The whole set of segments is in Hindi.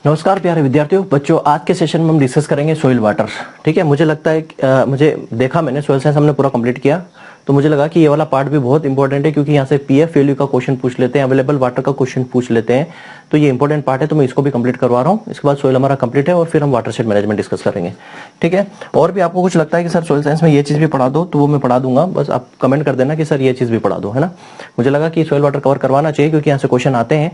नमस्कार प्यारे विद्यार्थियों बच्चों, आज के सेशन में हम डिस्कस करेंगे सोइल वाटर। ठीक है, मुझे लगता है मुझे देखा मैंने सोइल साइंस हमने पूरा कंप्लीट किया, तो मुझे लगा कि ये वाला पार्ट भी बहुत इंपॉर्टेंट है क्योंकि यहाँ से पीएफ वैल्यू का क्वेश्चन पूछ लेते हैं, अवेलेबल वाटर का क्वेश्चन पूछ लेते हैं, तो ये इंपॉर्टेंट पार्ट है। तो मैं इसको भी कंप्लीट करवा रहा हूँ। इसके बाद सोइल हमारा कंप्लीट है और फिर हम वाटर शेड मैनेजमेंट डिस्कस करेंगे। ठीक है, और भी आपको कुछ लगता है कि सर सोइल साइंस में ये चीज़ भी पढ़ा दो, तो वो मैं पढ़ा दूंगा, बस आप कमेंट कर देना कि सर ये चीज़ भी पढ़ा दो, है ना। मुझे लगा कि सोइल वाटर कवर करवाना चाहिए क्योंकि यहाँ से क्वेश्चन आते हैं।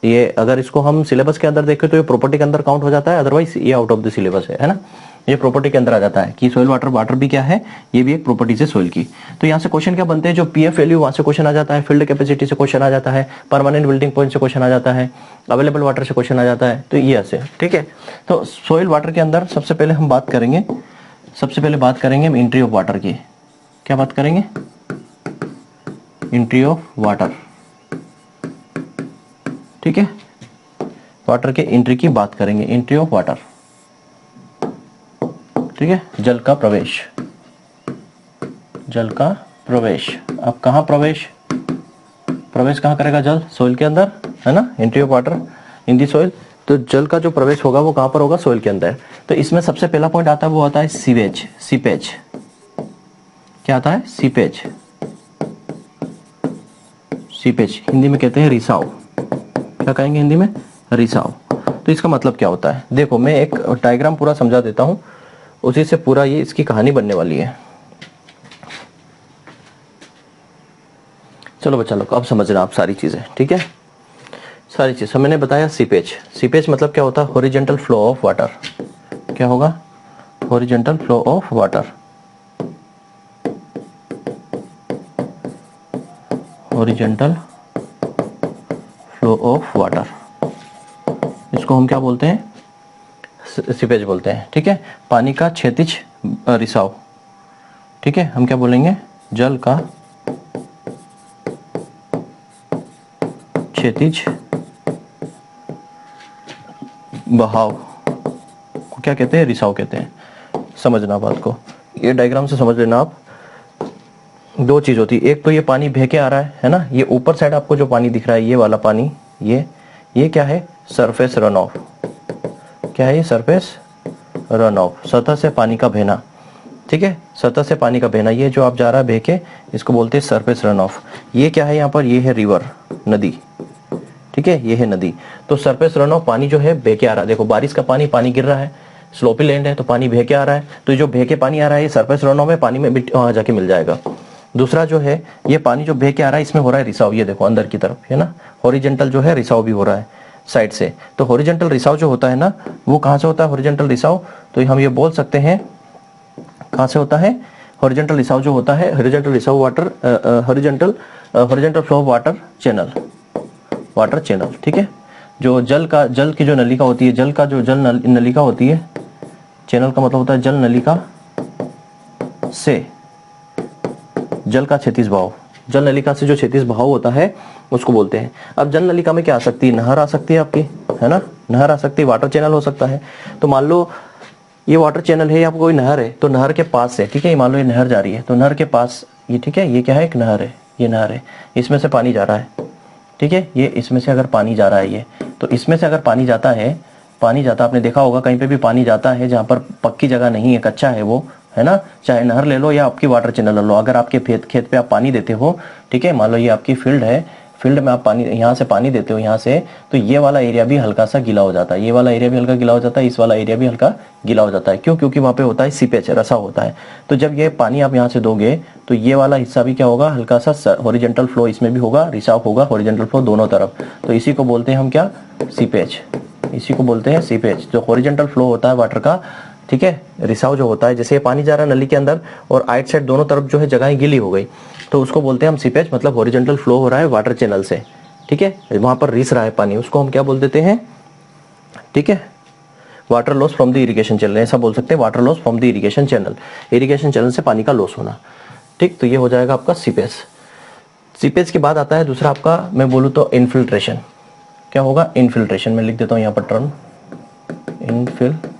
ये अगर इसको हम सिलेबस के अंदर देखें तो ये प्रॉपर्टी के अंदर काउंट हो जाता है, अदरवाइज ये आउट ऑफ द सिलेबस है ना। ये प्रॉपर्टी के अंदर आ जाता है कि सोइल वाटर, वाटर भी क्या है, ये भी एक प्रॉपर्टी से सोइल की। तो यहाँ से क्वेश्चन क्या बनते हैं, जो पीएफ वैल्यू वहां से क्वेश्चन आ जाता है, फील्ड कैपेसिटी से क्वेश्चन आ जाता है, परमानेंट बिल्डिंग पॉइंट से क्वेश्चन आ जाता है, अवेलेबल वाटर से क्वेश्चन आ जाता है, तो ये ऐसे। ठीक है, तो सोइल वाटर के अंदर सबसे पहले हम बात करेंगे, हम एंट्री ऑफ वाटर की। क्या बात करेंगे? Entry of water. ठीक है, वाटर के एंट्री की बात करेंगे, एंट्री ऑफ वाटर। ठीक है, जल का प्रवेश, जल का प्रवेश। अब कहाँ प्रवेश कहाँ करेगा जल? सोइल के अंदर, है ना। Entry of water in the soil, तो जल का जो प्रवेश होगा वो कहाँ पर होगा? सोइल के अंदर। तो इसमें सबसे पहला पॉइंट आता है, वो आता है सीवेज, सीपेज। क्या आता है? सीपेज। सीपेज हिंदी में कहते हैं रिसाव। क्या कहेंगे हिंदी में? रिसाव। तो इसका मतलब क्या होता है? देखो, मैं एक डायग्राम पूरा समझा देता हूं, उसी से पूरा ये इसकी कहानी बनने वाली है। चलो बच्चा लोग, अब समझना आप सारी चीजें। ठीक है, सारी चीज मैंने बताया। सीपेज, सीपेज मतलब क्या होता है? Horizontal flow of water. क्या होगा? Horizontal flow of water. Horizontal flow of water, इसको हम क्या बोलते हैं? सीपेज बोलते हैं। ठीक है, पानी का क्षैतिज रिसाव। ठीक है, हम क्या बोलेंगे? जल का क्षैतिज बहाव को क्या कहते हैं? रिसाव कहते हैं। समझना बात को, ये डायग्राम से समझ लेना आप। दो चीज होती है, एक तो ये पानी बह के आ रहा है ना, ये ऊपर साइड आपको जो पानी दिख रहा है, ये वाला पानी, ये क्या है? Surface run of. क्या है ये? सरफेस रन ऑफ, सतह से पानी का बहना। ठीक है, सतह से पानी का बहना, ये जो आप जा रहा है बह के, इसको बोलते हैं सरफेस रन ऑफ। ये क्या है यहाँ पर? ये है रिवर, नदी। ठीक है, ये है नदी। तो सरफेस रन ऑफ पानी जो है बह के आ रहा है। देखो, बारिश का पानी गिर रहा है, स्लोपी लैंड है तो पानी बह के आ रहा है, तो जो बह के पानी आ रहा है ये सरफेस रन ऑफ है, पानी में वहां जाके मिल जाएगा। दूसरा जो है, ये पानी जो बह के आ रहा है इसमें हो रहा है रिसाव। ये देखो अंदर की तरफ, है ना, हॉरिजॉन्टल जो है रिसाव भी हो रहा है साइड से। तो हॉरिजॉन्टल रिसाव जो होता है ना, वो कहाँ से होता है? हॉरिजॉन्टल रिसाव, तो हम ये बोल सकते हैं कहाँ से होता है? हॉरिजॉन्टल रिसाव जो होता है, हॉरिजॉन्टल रिसाव water, horizontal flow of water channel, water channel. ठीक है, जो जल की जो नलिका होती है, जल का जो नलिका होती है, चैनल का मतलब होता है जल नलिका से जल का क्षैतिज बहाव। जल नलिका से जो क्षैतिज बहाव होता है उसको बोलते हैं। अब जल नलिका में क्या आ सकती है? नहर आ सकती है आपकी, है ना, नहर आ सकती है, वाटर चैनल हो सकता है। तो मान लो ये वाटर चैनल है, आपको कोई नहर है, तो नहर के पास है, ठीक है, मान लो ये नहर जा रही है, तो नहर के पास ये, ठीक है, ये क्या है? एक नहर है, ये नहर है, इसमें से पानी जा रहा है। ठीक है, ये इसमें से अगर पानी जा रहा है, ये तो इसमें से अगर पानी जाता है, आपने देखा होगा कहीं पे भी पानी जाता है जहाँ पर पक्की जगह नहीं है, कच्चा है वो, है ना, चाहे नहर ले लो या आपकी वाटर चैनल ले लो, अगर आपके खेत पे आप पानी देते हो, ठीक है, मान लो ये आपकी फील्ड है, फील्ड में आप पानी यहाँ से पानी देते हो, यहाँ से, तो ये वाला एरिया भी हल्का सा गीला हो जाता है, ये वाला एरिया भी हल्का गीला हो जाता है, इस वाला एरिया भी हल्का गीला हो जाता है। क्यों? क्योंकि वहाँ पे होता है सीपेज, रसा होता है। तो जब ये पानी आप यहाँ से दोगे तो ये वाला हिस्सा भी क्या होगा? हल्का सा हॉरिजॉन्टल फ्लो इसमें भी होगा, रिसाव होगा, हॉरिजॉन्टल फ्लो दोनों तरफ। तो इसी को बोलते हैं हम क्या? सीपेज। इसी को बोलते हैं सीपेज, जो हॉरिजॉन्टल फ्लो होता है वाटर का। ठीक है, रिसाव जो होता है, जैसे पानी जा रहा है नली के अंदर और आइट साइड दोनों तरफ जो है जगह गीली हो गई, तो उसको बोलते हैं हम सीपेज, मतलब हॉरिजॉन्टल फ्लो हो रहा है वाटर चैनल से। ठीक है, वहां पर रिस रहा है पानी, उसको हम क्या बोल देते हैं? ठीक है, water loss from the irrigation channel, ऐसा बोल सकते हैं, water loss from the irrigation channel, irrigation channel से पानी का लॉस होना। ठीक, तो ये हो जाएगा आपका सीपेज। सीपेज के बाद आता है दूसरा आपका, मैं बोलूँ तो इनफिल्ट्रेशन। क्या होगा? इनफिल्ट्रेशन। मैं लिख देता हूँ यहाँ पर टर्म इनफिल्ट्रेशन,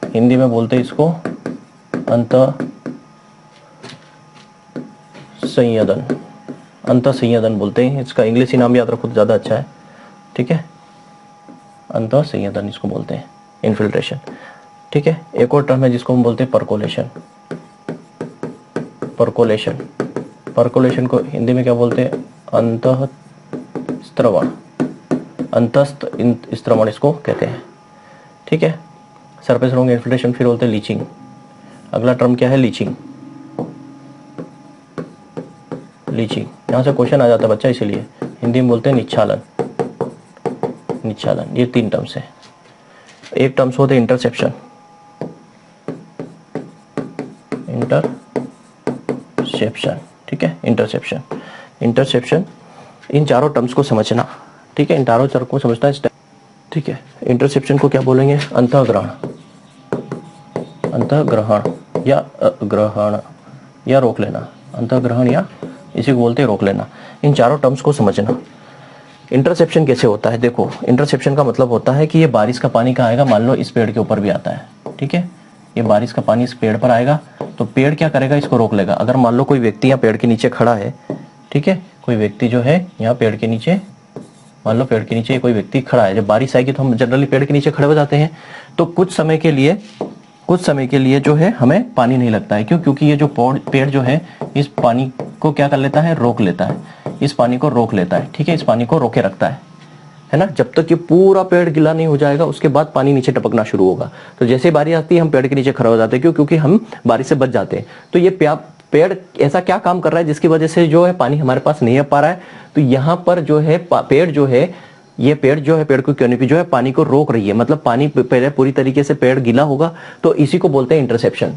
हिंदी में बोलते हैं इसको अंतः संयदन, अंतः संयदन बोलते हैं। इसका इंग्लिश नाम याद रखो तो ज़्यादा अच्छा है, ठीक है, अंतः संयदन इसको बोलते हैं, इन्फिल्ट्रेशन। ठीक है, एक और टर्म है जिसको हम बोलते हैं परकोलेशन। परकोलेशन, परकोलेशन को हिंदी में क्या बोलते हैं? अंतःस्त्रवण, अंतस्थ स्त्रवण इसको कहते हैं। ठीक है, सरफेस रॉन्ग इन्फिल्ट्रेशन फिर बोलते हैं लीचिंग। अगला टर्म क्या है? लीचिंग। लीचिंग, यहां से क्वेश्चन आ जाता है बच्चा, इसीलिए हिंदी में बोलते हैं निच्छालन। निच्छालन, ये 3 टर्म्स है। एक टर्म्स होते हैं इंटरसेप्शन, इंटरसेप्शन। ठीक है, इंटरसेप्शन, इंटरसेप्शन, इन चारों टर्म्स को समझना। ठीक है, इन चारों टर्म को समझना है। ठीक है, इंटरसेप्शन को क्या बोलेंगे? अंतःग्रहण, अंतःग्रहण या ग्रहण या रोक लेना, अंतःग्रहण या इसी को बोलते हैं रोक लेना। इन चारों टर्म्स को समझना। इंटरसेप्शन कैसे होता है? देखो, इंटरसेप्शन का मतलब होता है कि ये बारिश का पानी कहाँ आएगा? मान लो इस पेड़ के ऊपर भी आता है। ठीक है, ये बारिश का पानी इस पेड़ पर आएगा, तो पेड़ क्या करेगा? इसको रोक लेगा। अगर मान लो कोई व्यक्ति यहाँ पेड़ के नीचे खड़ा है, ठीक है, कोई व्यक्ति जो है यहाँ पेड़ के नीचे, मान लो पेड़ के नीचे कोई व्यक्ति खड़ा है, जब बारिश आएगी तो हम जनरली पेड़ के नीचे खड़े हो जाते हैं, तो कुछ समय के लिए जो है हमें पानी नहीं लगता है। क्यों? क्योंकि ये जो पेड़ जो है इस पानी को क्या कर लेता है? रोक लेता है, इस पानी को रोक लेता है। ठीक है, इस पानी को रोके रखता है ना। जब तक ये पूरा पेड़ गीला नहीं हो जाएगा उसके बाद पानी नीचे टपकना शुरू होगा। तो जैसे ही बारिश आती है हम पेड़ के नीचे खड़े हो जाते हैं। क्यों? क्योंकि हम बारिश से बच जाते हैं। तो ये पेड़ ऐसा क्या काम कर रहा है जिसकी वजह से जो है पानी हमारे पास नहीं आ पा रहा है? तो यहाँ पर जो है पेड़ जो है, ये पेड़ जो है, पेड़ की कैनोपी जो है पानी को रोक रही है। मतलब पानी पहले पूरी तरीके से पेड़ गीला होगा, तो इसी को बोलते हैं इंटरसेप्शन।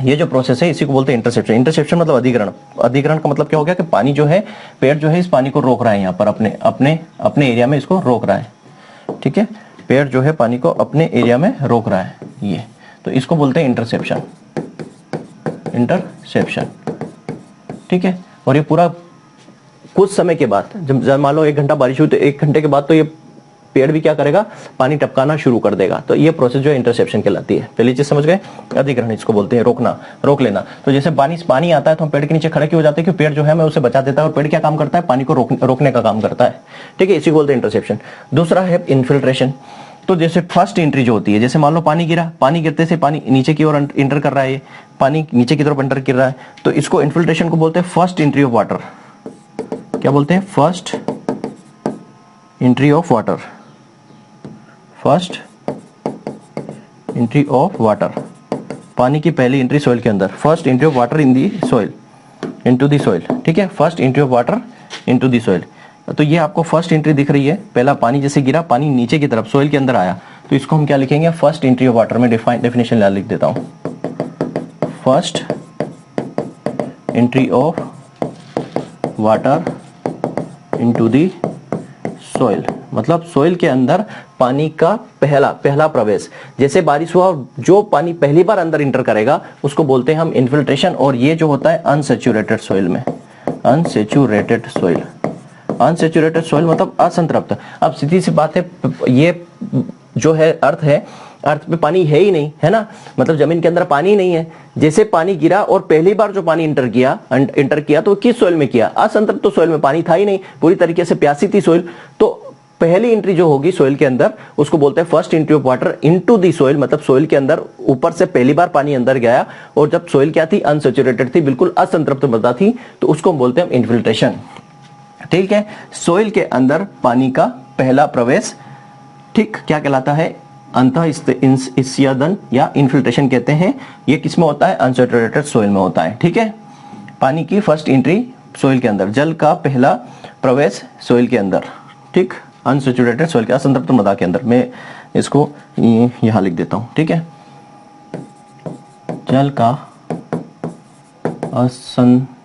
ये जो प्रोसेस है इसी को बोलते हैं इंटरसेप्शन। इंटरसेप्शन मतलब अधिग्रहण। अधिग्रहण का मतलब क्या हो गया? कि पानी जो है, पेड़ जो है इस पानी को रोक रहा है, यहाँ पर अपने अपने अपने एरिया में इसको रोक रहा है। ठीक है, पेड़ जो है पानी को अपने एरिया में रोक रहा है, ये तो इसको बोलते हैं इंटरसेप्शन। इंटरसेप्शन, ठीक है। और ये पूरा कुछ समय के बाद, जब मान लो 1 घंटा बारिश हुई तो 1 घंटे के बाद तो ये पेड़ भी क्या करेगा? पानी टपकाना शुरू कर देगा। तो ये प्रोसेस जो है इंटरसेप्शन कहलाती है। पहली चीज समझ गए? अधिग्रहण इसको बोलते हैं, रोकना, रोक लेना। तो जैसे पानी आता है तो हम पेड़ के नीचे खड़े क्यों हो जाते हैं? क्योंकि पेड़ जो है हमें उसे बचा देता है, और पेड़ क्या काम करता है? पानी को रोकने का काम करता है। ठीक है, इसी को बोलते हैं इंटरसेप्शन। दूसरा है इन्फिल्ट्रेशन। तो जैसे फर्स्ट एंट्री जो होती है, जैसे मान लो पानी गिरा, पानी गिरते से पानी नीचे की ओर इंटर कर रहा है, पानी नीचे की तरफ इंटर कर रहा है, तो इसको इन्फिल्ट्रेशन को बोलते हैं फर्स्ट एंट्री ऑफ वाटर। क्या बोलते हैं? First entry of water. First entry of water, पानी की पहली एंट्री सॉइल के अंदर। First entry of water in the soil, into the soil. ठीक है, first entry of water into the soil. तो ये आपको फर्स्ट एंट्री दिख रही है। पहला पानी जैसे गिरा, पानी नीचे की तरफ सॉइल के अंदर आया, तो इसको हम क्या लिखेंगे? First entry of water. में डेफिनेशन लिख देता हूं, first entry of water into the soil, मतलब सॉइल के अंदर पानी का पहला प्रवेश। जैसे बारिश हुआ, जो पानी पहली बार अंदर इंटर करेगा उसको बोलते हैं हम इन्फिल्ट्रेशन। और ये जो होता है अनसेचुरेटेड सॉइल में, अनसेचुरेटेड सॉइल। अनसेचुरेटेड सॉइल मतलब असंतृप्त। अब सीधी सी बात है, ये जो है अर्थ पे पानी है ही नहीं, है ना, मतलब जमीन के अंदर पानी नहीं है। जैसे पानी गिरा और पहली बार जो पानी इंटर किया तो किस सॉइल में किया? असंतृप्त सॉइल में, पानी था ही नहीं, पूरी तरीके से प्यासी थी सॉइल। तो पहली एंट्री जो होगी सॉइल के अंदर उसको बोलते हैं first entry of water into the soil. मतलब सॉइल के अंदर ऊपर से पहली बार पानी अंदर गया, और जब सॉइल क्या थी? अनसेचुरेटेड थी, बिल्कुल असंतृप्त मृदा थी, तो उसको हम बोलते हैं इन्फिल्ट्रेशन। ठीक है, सॉइल के अंदर पानी का पहला प्रवेश, ठीक, क्या कहलाता है? अंतःस्यदन या इन्फिल्ट्रेशन कहते हैं। ये किस में होता है? अनसेचुरेटेड सॉइल में होता है। ठीक है, पानी की फर्स्ट एंट्री सॉइल के अंदर, जल का पहला प्रवेश सॉइल के अंदर, ठीक, अनसेचुरेटेड सॉइल के, असंतृप्त मृदा के अंदर। मैं इसको यहां लिख देता हूं। ठीक है, जल का असंतृप्त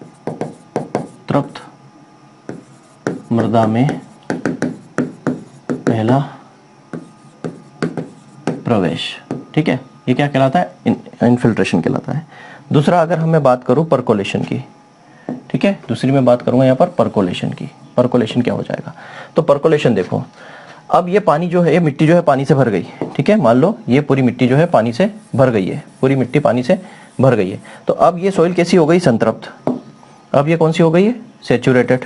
मृदा में पहला प्रवेश। ठीक है, ये क्या कहलाता है? इन्फिल्ट्रेशन कहलाता है। दूसरा अगर मैं बात करूं परकोलेशन की, ठीक है, दूसरी मैं बात करूंगा यहाँ पर परकोलेशन की। परकोलेशन क्या हो जाएगा? तो परकोलेशन देखो, अब ये पानी जो है, ये मिट्टी जो है पानी से भर गई। ठीक है, मान लो ये पूरी मिट्टी जो है पानी से भर गई है, पूरी मिट्टी पानी से भर गई है। तो अब ये सॉइल कैसी हो गई? संतृप्त। अब ये कौन सी हो गई है? सेचुरेटेड।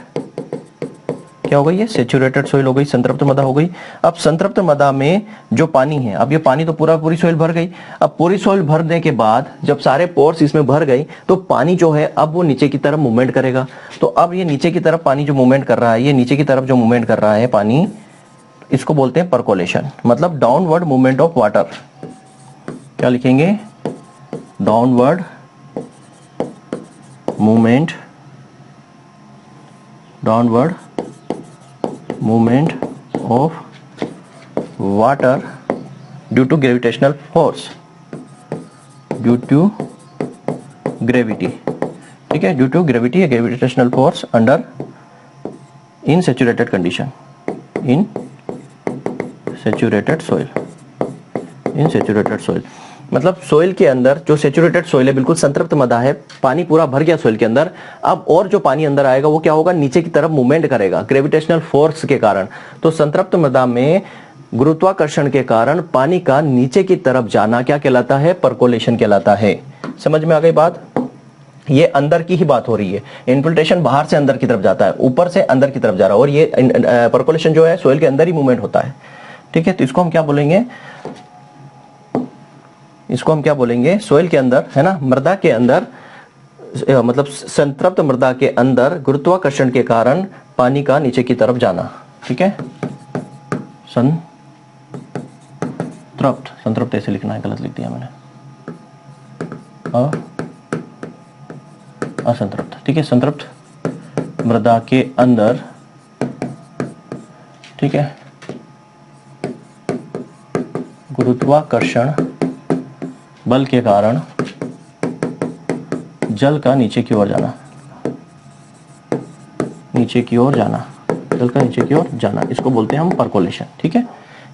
क्या हो गई, ये सेचुरेटेड सोइल हो गई, संतृप्त मृदा हो गई। अब संतृप्त मृदा में जो पानी है, अब ये पानी तो पूरी सोइल भर गई। अब पूरी सोइल भरने के बाद जब सारे पोर्स इसमें भर गई तो पानी जो है अब वो नीचे की तरफ मूवमेंट करेगा। तो अब ये नीचे की तरफ पानी जो मूवमेंट कर रहा है, ये नीचे की तरफ जो मूवमेंट कर रहा है पानी, इसको बोलते हैं परकोलेशन, मतलब डाउनवर्ड मूवमेंट ऑफ वाटर। क्या लिखेंगे, downward movement, downward movement of water due to gravitational force, due to gravity, ठीक है, due to gravity या gravitational force under in saturated condition, in saturated soil, in saturated soil मतलब सोइल के अंदर जो सेचुरेटेड सोइल है, बिल्कुल संतृप्त मृदा है, पानी पूरा भर गया सोइल के अंदर। अब और जो पानी अंदर आएगा वो क्या होगा, नीचे की तरफ मूवमेंट करेगा ग्रेविटेशनल फोर्स के कारण। तो संतृप्त मृदा में गुरुत्वाकर्षण के कारण पानी का नीचे की तरफ जाना क्या कहलाता है, परकोलेशन कहलाता है। समझ में आ गई बात, ये अंदर की ही बात हो रही है। इन्फिल्ट्रेशन बाहर से अंदर की तरफ जाता है, ऊपर से अंदर की तरफ जा रहा है, और ये परकोलेशन जो है सोइल के अंदर ही मूवमेंट होता है। ठीक है, तो इसको हम क्या बोलेंगे, इसको हम क्या बोलेंगे, सोइल के अंदर है ना, मृदा के अंदर, मतलब संतृप्त मृदा के अंदर गुरुत्वाकर्षण के कारण पानी का नीचे की तरफ जाना। ठीक है, संतृप्त, संतृप्त ऐसे लिखना है, गलत लिख दिया मैंने, असंतृप्त। ठीक है, संतृप्त मृदा के अंदर, ठीक है, गुरुत्वाकर्षण बल के कारण जल का नीचे की ओर जाना, नीचे की ओर जाना, जल का नीचे की ओर जाना, इसको बोलते हैं हम परकोलेशन। ठीक है,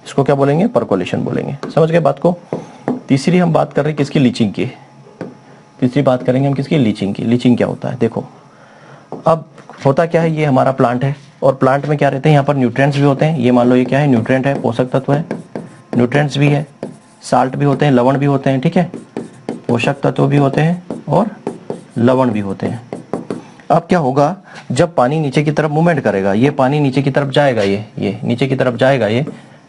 इसको क्या बोलेंगे, परकोलेशन बोलेंगे। समझ गए बात को। तीसरी हम बात कर रहे हैं किसकी, लीचिंग की। तीसरी बात करेंगे हम किसकी, लीचिंग की। लीचिंग क्या होता है, देखो अब होता क्या है, ये हमारा प्लांट है, और प्लांट में क्या रहते हैं, यहाँ पर न्यूट्रिएंट्स भी होते हैं। ये मान लो ये क्या है, न्यूट्रिएंट है, पोषक तत्व है, न्यूट्रिएंट्स भी है, साल्ट भी होते हैं, लवण भी होते हैं। ठीक है, पोषक तत्व भी होते हैं और लवण भी होते हैं। अब क्या होगा, जब पानी नीचे की तरफ मूवमेंट करेगा, ये पानी नीचे की तरफ जाएगा, ये नीचे की तरफ जाएगा, ये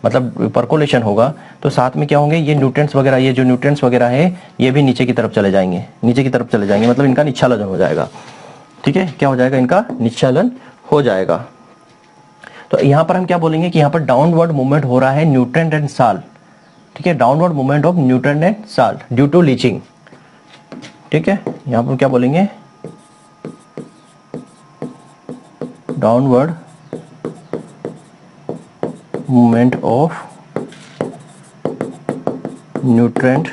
मतलब परकोलेशन होगा, तो साथ में क्या होंगे, ये न्यूट्रिएंट्स वगैरह, ये जो न्यूट्रिएंट्स वगैरह है, ये भी नीचे की तरफ चले जाएंगे, नीचे की तरफ चले जाएंगे, मतलब इनका निच्छालन हो जाएगा। ठीक है, क्या हो जाएगा, इनका निच्छालन हो जाएगा। तो यहाँ पर हम क्या बोलेंगे कि यहाँ पर डाउनवर्ड मूवमेंट हो रहा है न्यूट्रिएंट एंड साल्ट। ठीक है, downward movement of nutrient and salt due to leaching. ठीक है, यहां पर क्या बोलेंगे, downward movement of nutrient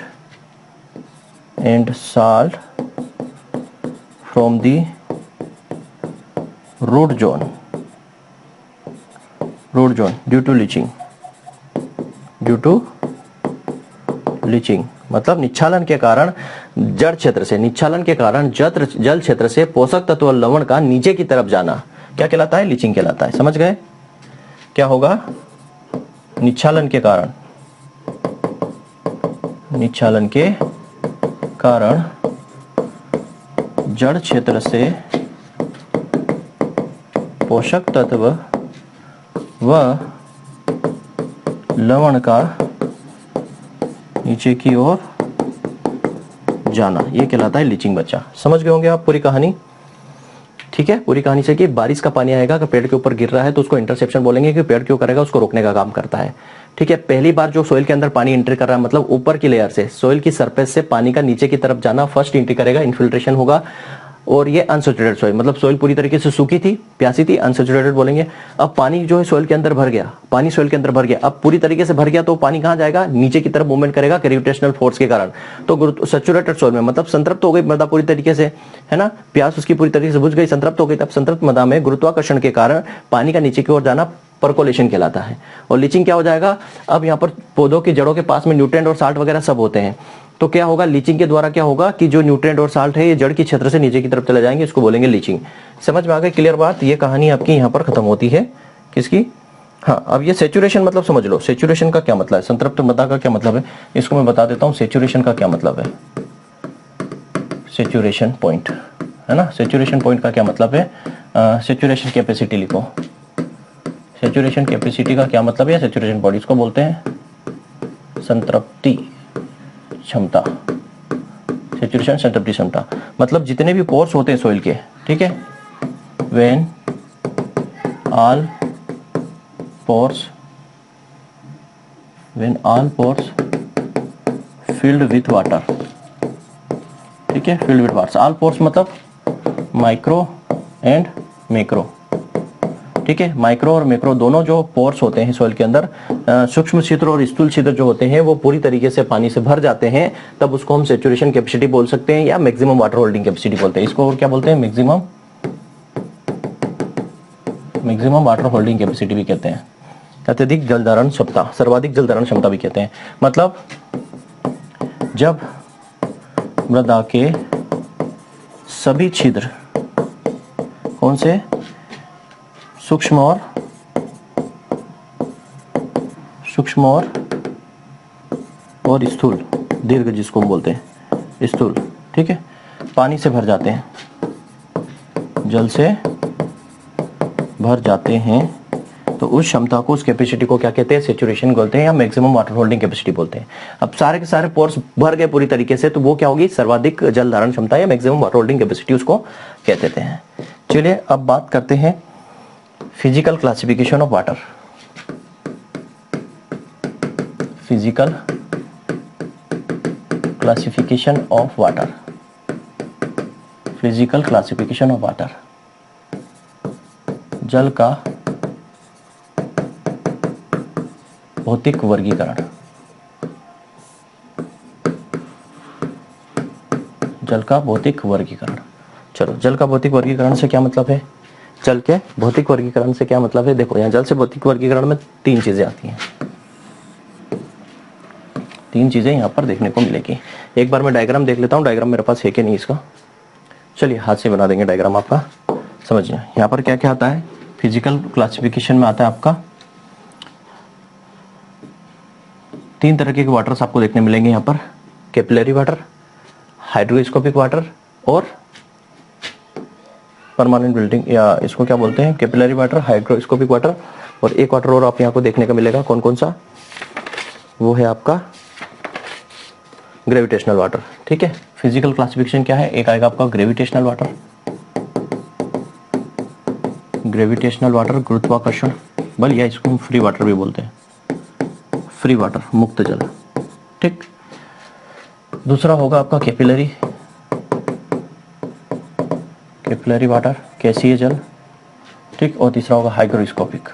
and salt from the root zone due to leaching, due to leaching मतलब निच्छालन के कारण जड़ क्षेत्र से, निच्छालन के कारण जल क्षेत्र से पोषक तत्व और लवण का नीचे की तरफ जाना क्या कहलाता है, लीचिंग कहलाता है। समझ गए, क्या होगा, निच्छालन के कारण, निच्छालन के कारण जड़ क्षेत्र से पोषक तत्व व लवण का नीचे की ओर जाना, ये कहलाता है लीचिंग। बच्चा समझ गए होंगे आप पूरी कहानी। ठीक है, पूरी कहानी से कि बारिश का पानी आएगा, अगर पेड़ के ऊपर गिर रहा है तो उसको इंटरसेप्शन बोलेंगे, कि पेड़ क्यों करेगा, उसको रोकने का काम करता है। ठीक है, पहली बार जो सोइल के अंदर पानी एंट्री कर रहा है, मतलब ऊपर की लेयर से, सोइल की सरफेस से पानी का नीचे की तरफ जाना फर्स्ट एंट्री करेगा, इन्फिल्ट्रेशन होगा। और ये अनसैचुरेटेड सोइल, मतलब सोइल पूरी तरीके से सूखी थी, प्यासी थी, अनसैचुरेटेड बोलेंगे। अब पानी जो है सोइल के अंदर भर गया, पानी सोइल के अंदर भर गया, अब पूरी तरीके से भर गया तो पानी कहां जाएगा, नीचे की तरफ मूवमेंट करेगा ग्रेविटेशनल फोर्स के कारण। तो सैचुरेटेड सोइल में मतलब संतृप्त हो गई मृदा पूरी तरीके से, है ना, प्यास उसकी पूरी तरीके से बुझ गई, संतृप्त हो गई। तब संतृप्त मृदा में गुरुत्वाकर्षण के कारण पानी का नीचे की ओर जाना परकोलेशन कहलाता है। और लीचिंग क्या हो जाएगा, अब यहाँ पर पौधों की जड़ों के पास में न्यूट्रिएंट और साल्ट वगैरह सब होते हैं, तो क्या होगा, लीचिंग के द्वारा क्या होगा कि जो न्यूट्रिएंट और साल्ट है ये जड़ की क्षेत्र से नीचे की तरफ चले जाएंगे, इसको बोलेंगे लीचिंग। समझ में आ गई, क्लियर बात। ये कहानी आपकी यहाँ पर खत्म होती है, किसकी, हाँ। अब ये सेचुरेशन मतलब समझ लो, सेचुरेशन का क्या मतलब है, संतृप्त मृदा का क्या मतलब है, इसको मैं बता देता हूँ। सेचुरेशन का क्या मतलब है, सेचुरेशन पॉइंट, है ना, सेचुरेशन पॉइंट का क्या मतलब है, सेचुरेशन कैपेसिटी लिखो, सेचुरेशन कैपेसिटी का क्या मतलब है, सेचुरेशन बॉडी, इसको बोलते हैं संतृप्ति क्षमता। सेचुरेशन संतृप्ति क्षमता मतलब जितने भी पोर्स होते हैं सॉइल के, ठीक है, when all pores filled with water, ठीक है, filled with water. All pores मतलब माइक्रो एंड मैक्रो, ठीक है, माइक्रो और मैक्रो दोनों जो पोर्स होते हैं सॉइल के अंदर, सूक्ष्म छिद्र और स्थूल छिद्र जो होते हैं वो पूरी तरीके से पानी से भर जाते हैं, तब उसको हम सेचुरेशन कैपेसिटी बोल सकते हैं या मैक्सिमम वाटर होल्डिंग कैपेसिटी बोलते हैं। इसको और क्या बोलते हैं, मैक्सिमम वाटर होल्डिंग कैपेसिटी भी कहते हैं। अत्यधिक जल धारण क्षमता, सर्वाधिक जल धारण क्षमता भी कहते हैं। मतलब जब मृदा के सभी छिद्र, कौन से, सूक्ष्म और स्थूल, दीर्घ जिसको हम बोलते हैं स्थूल, ठीक है, पानी से भर जाते हैं, जल से भर जाते हैं, तो उस क्षमता को, उस कैपेसिटी को क्या कहते हैं, सेचुरेशन बोलते हैं या मैक्सिमम वाटर होल्डिंग कैपेसिटी बोलते हैं। अब सारे के सारे पोर्स भर गए पूरी तरीके से, तो वो क्या होगी, सर्वाधिक जल धारण क्षमता या मैक्सिमम वाटर होल्डिंग कैपेसिटी उसको कहते हैं। चलिए अब बात करते हैं physical classification of water. Physical classification of water, physical classification of water, जल का भौतिक वर्गीकरण। जल का भौतिक वर्गीकरण। चलो, जल का भौतिक वर्गीकरण से क्या मतलब है, जल के भौतिक वर्गीकरण से क्या मतलब है। देखो यहाँ जल से भौतिक वर्गीकरण में तीन चीजें आती हैं, तीन चीजें यहाँ पर देखने को मिलेगी। एक बार मैं डायग्राम देख लेता हूँ, डायग्राम मेरे पास है कि नहीं इसका, चलिए हाथ से बना देंगे डायग्राम आपका, समझिए यहाँ पर क्या क्या आता है। फिजिकल क्लासिफिकेशन में आता है आपका तीन तरह के वाटर्स आपको देखने मिलेंगे यहाँ पर, कैपिलरी वाटर, हाइड्रोस्कोपिक वाटर और परमानेंट बिल्डिंग, या इसको क्या बोलते हैं, कैपिलरी वाटर, हाइड्रोस्कोपिक वाटर, और एक वाटर और आप यहाँ को देखने का मिलेगा, कौन कौन सा, वो है आपका ग्रेविटेशनल वाटर, ठीक है। फिजिकल क्लासिफिकेशन क्या है, एक आएगा आपका ग्रेविटेशनल वाटर, ग्रेविटेशनल वाटर गुरुत्वाकर्षण बल, या इसको हम फ्री वाटर भी बोलते हैं, फ्री वाटर मुक्त जल, ठीक। दूसरा होगा आपका कैपिलरी, कैपिलरी वाटर, गैसीय जल, ठीक। और तीसरा होगा हाइग्रोस्कोपिक,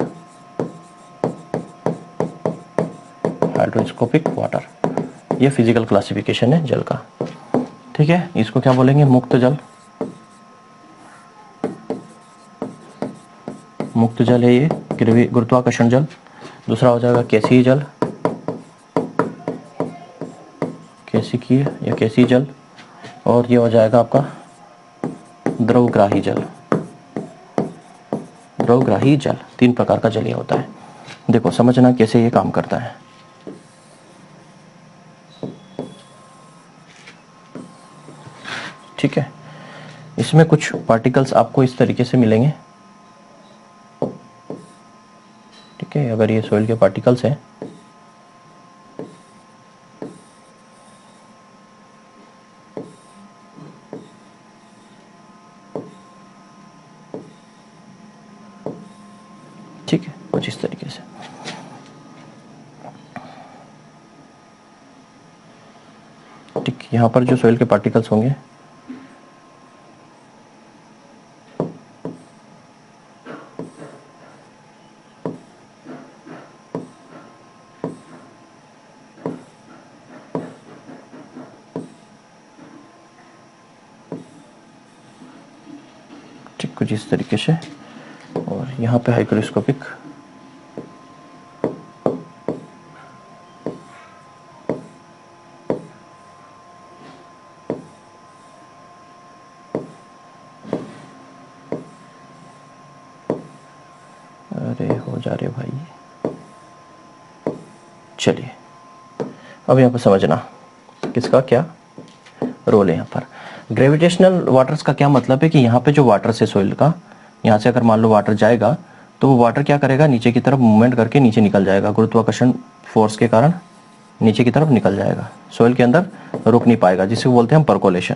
हाइड्रोस्कोपिक वाटर। ये फिजिकल क्लासिफिकेशन है जल का, ठीक है। इसको क्या बोलेंगे, मुक्त जल, मुक्त जल है ये, गुरुत्वाकर्षण जल। दूसरा हो जाएगा गैसीय जल, गैसीय या गैसीय जल, और ये हो जाएगा आपका द्रवग्राही जल, द्रवग्राही जल। तीन प्रकार का जल ये होता है। देखो समझना कैसे ये काम करता है। ठीक है, इसमें कुछ पार्टिकल्स आपको इस तरीके से मिलेंगे, ठीक है। अगर ये सॉइल के पार्टिकल्स हैं, ठीक है, कुछ इस तरीके से। ठीक, यहां पर जो सॉइल के पार्टिकल्स होंगे, ठीक, कुछ इस तरीके से। और यहाँ पे हाइग्रोस्कोपिक, अरे हो जा रहे भाई। चलिए अब यहाँ पर समझना किसका क्या रोल है। यहाँ पर ग्रेविटेशनल वाटर्स का क्या मतलब है कि यहाँ पे जो वाटर से सॉइल का, यहाँ से अगर मान लो वाटर जाएगा तो वो वाटर क्या करेगा, नीचे की तरफ मूवमेंट करके नीचे निकल जाएगा, गुरुत्वाकर्षण फोर्स के कारण नीचे की तरफ निकल जाएगा, सोइल के अंदर रुक नहीं पाएगा, जिसे बोलते हैं हम परकोलेशन।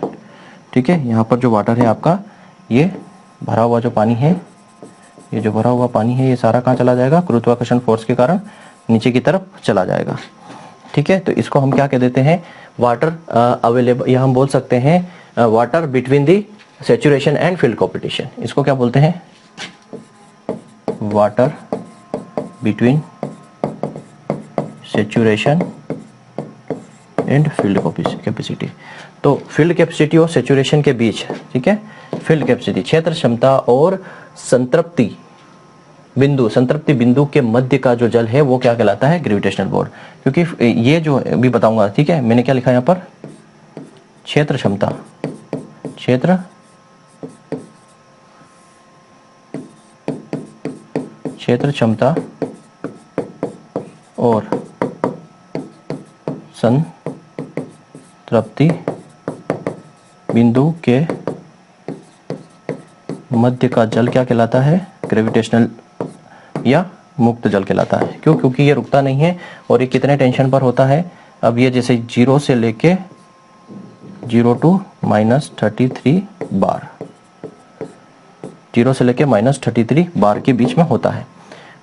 ठीक है, यहाँ पर जो वाटर है आपका, ये भरा हुआ जो पानी है, ये जो भरा हुआ पानी है, ये सारा कहाँ चला जाएगा, गुरुत्वाकर्षण फोर्स के कारण नीचे की तरफ चला जाएगा। ठीक है, तो इसको हम क्या कह देते हैं, वाटर अवेलेबल, या हम बोल सकते हैं water between the saturation and field competition. इसको क्या बोलते हैं, water between saturation and field capacity. तो फील्ड कैपेसिटी और सैचुरेशन के बीच, ठीक है, फील्ड कैपेसिटी क्षेत्र क्षमता और संतृप्ति बिंदु के मध्य का जो जल है वो क्या कहलाता है, ग्रेविटेशनल बोर्ड। क्योंकि ये जो अभी बताऊंगा, ठीक है, मैंने क्या लिखा यहाँ पर, क्षेत्र क्षमता, क्षेत्र क्षमता और संतृप्ति बिंदु के मध्य का जल क्या कहलाता है, ग्रेविटेशनल या मुक्त जल कहलाता है। क्यों, क्योंकि ये रुकता नहीं है और ये कितने टेंशन पर होता है। अब ये जैसे 0 से लेके 0 to -33 बार, 0 से लेके -33 बार के बीच में होता है।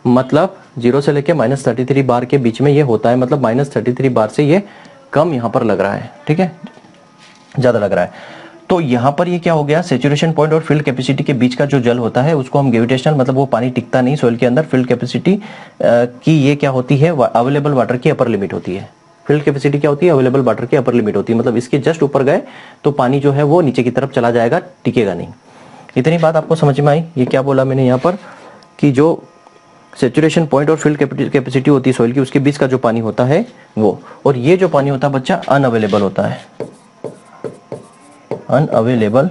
मतलब 0 से लेके -33 बार के बीच में ये होता है, मतलब -33 बार से ये कम यहाँ पर लग रहा है, ठीक है, ज्यादा लग रहा है। तो यहाँ पर ये क्या हो गया, सैचुरेशन पॉइंट और फील्ड कैपेसिटी के बीच का जो जल होता है उसको हम ग्रेविटेशनल, मतलब वो पानी टिकता नहीं सोइल के अंदर। फील्ड कैपेसिटी की ये क्या होती है, अवेलेबल वाटर की अपर लिमिट होती है। फील्ड कैपेसिटी क्या होती है, अवेलेबल वाटर की अपर लिमिट होती है, मतलब इसके जस्ट ऊपर गए तो पानी जो है वो नीचे की तरफ चला जाएगा, टिकेगा नहीं। इतनी बात आपको समझ में आई। ये क्या बोला मैंने यहाँ पर, कि जो सैचुरेशन पॉइंट और फील्ड कैपेसिटी होती है सोइल की, उसके बीच का जो पानी होता है वो, और ये जो पानी होता है बच्चा अनअवेलेबल होता है, अनअवेलेबल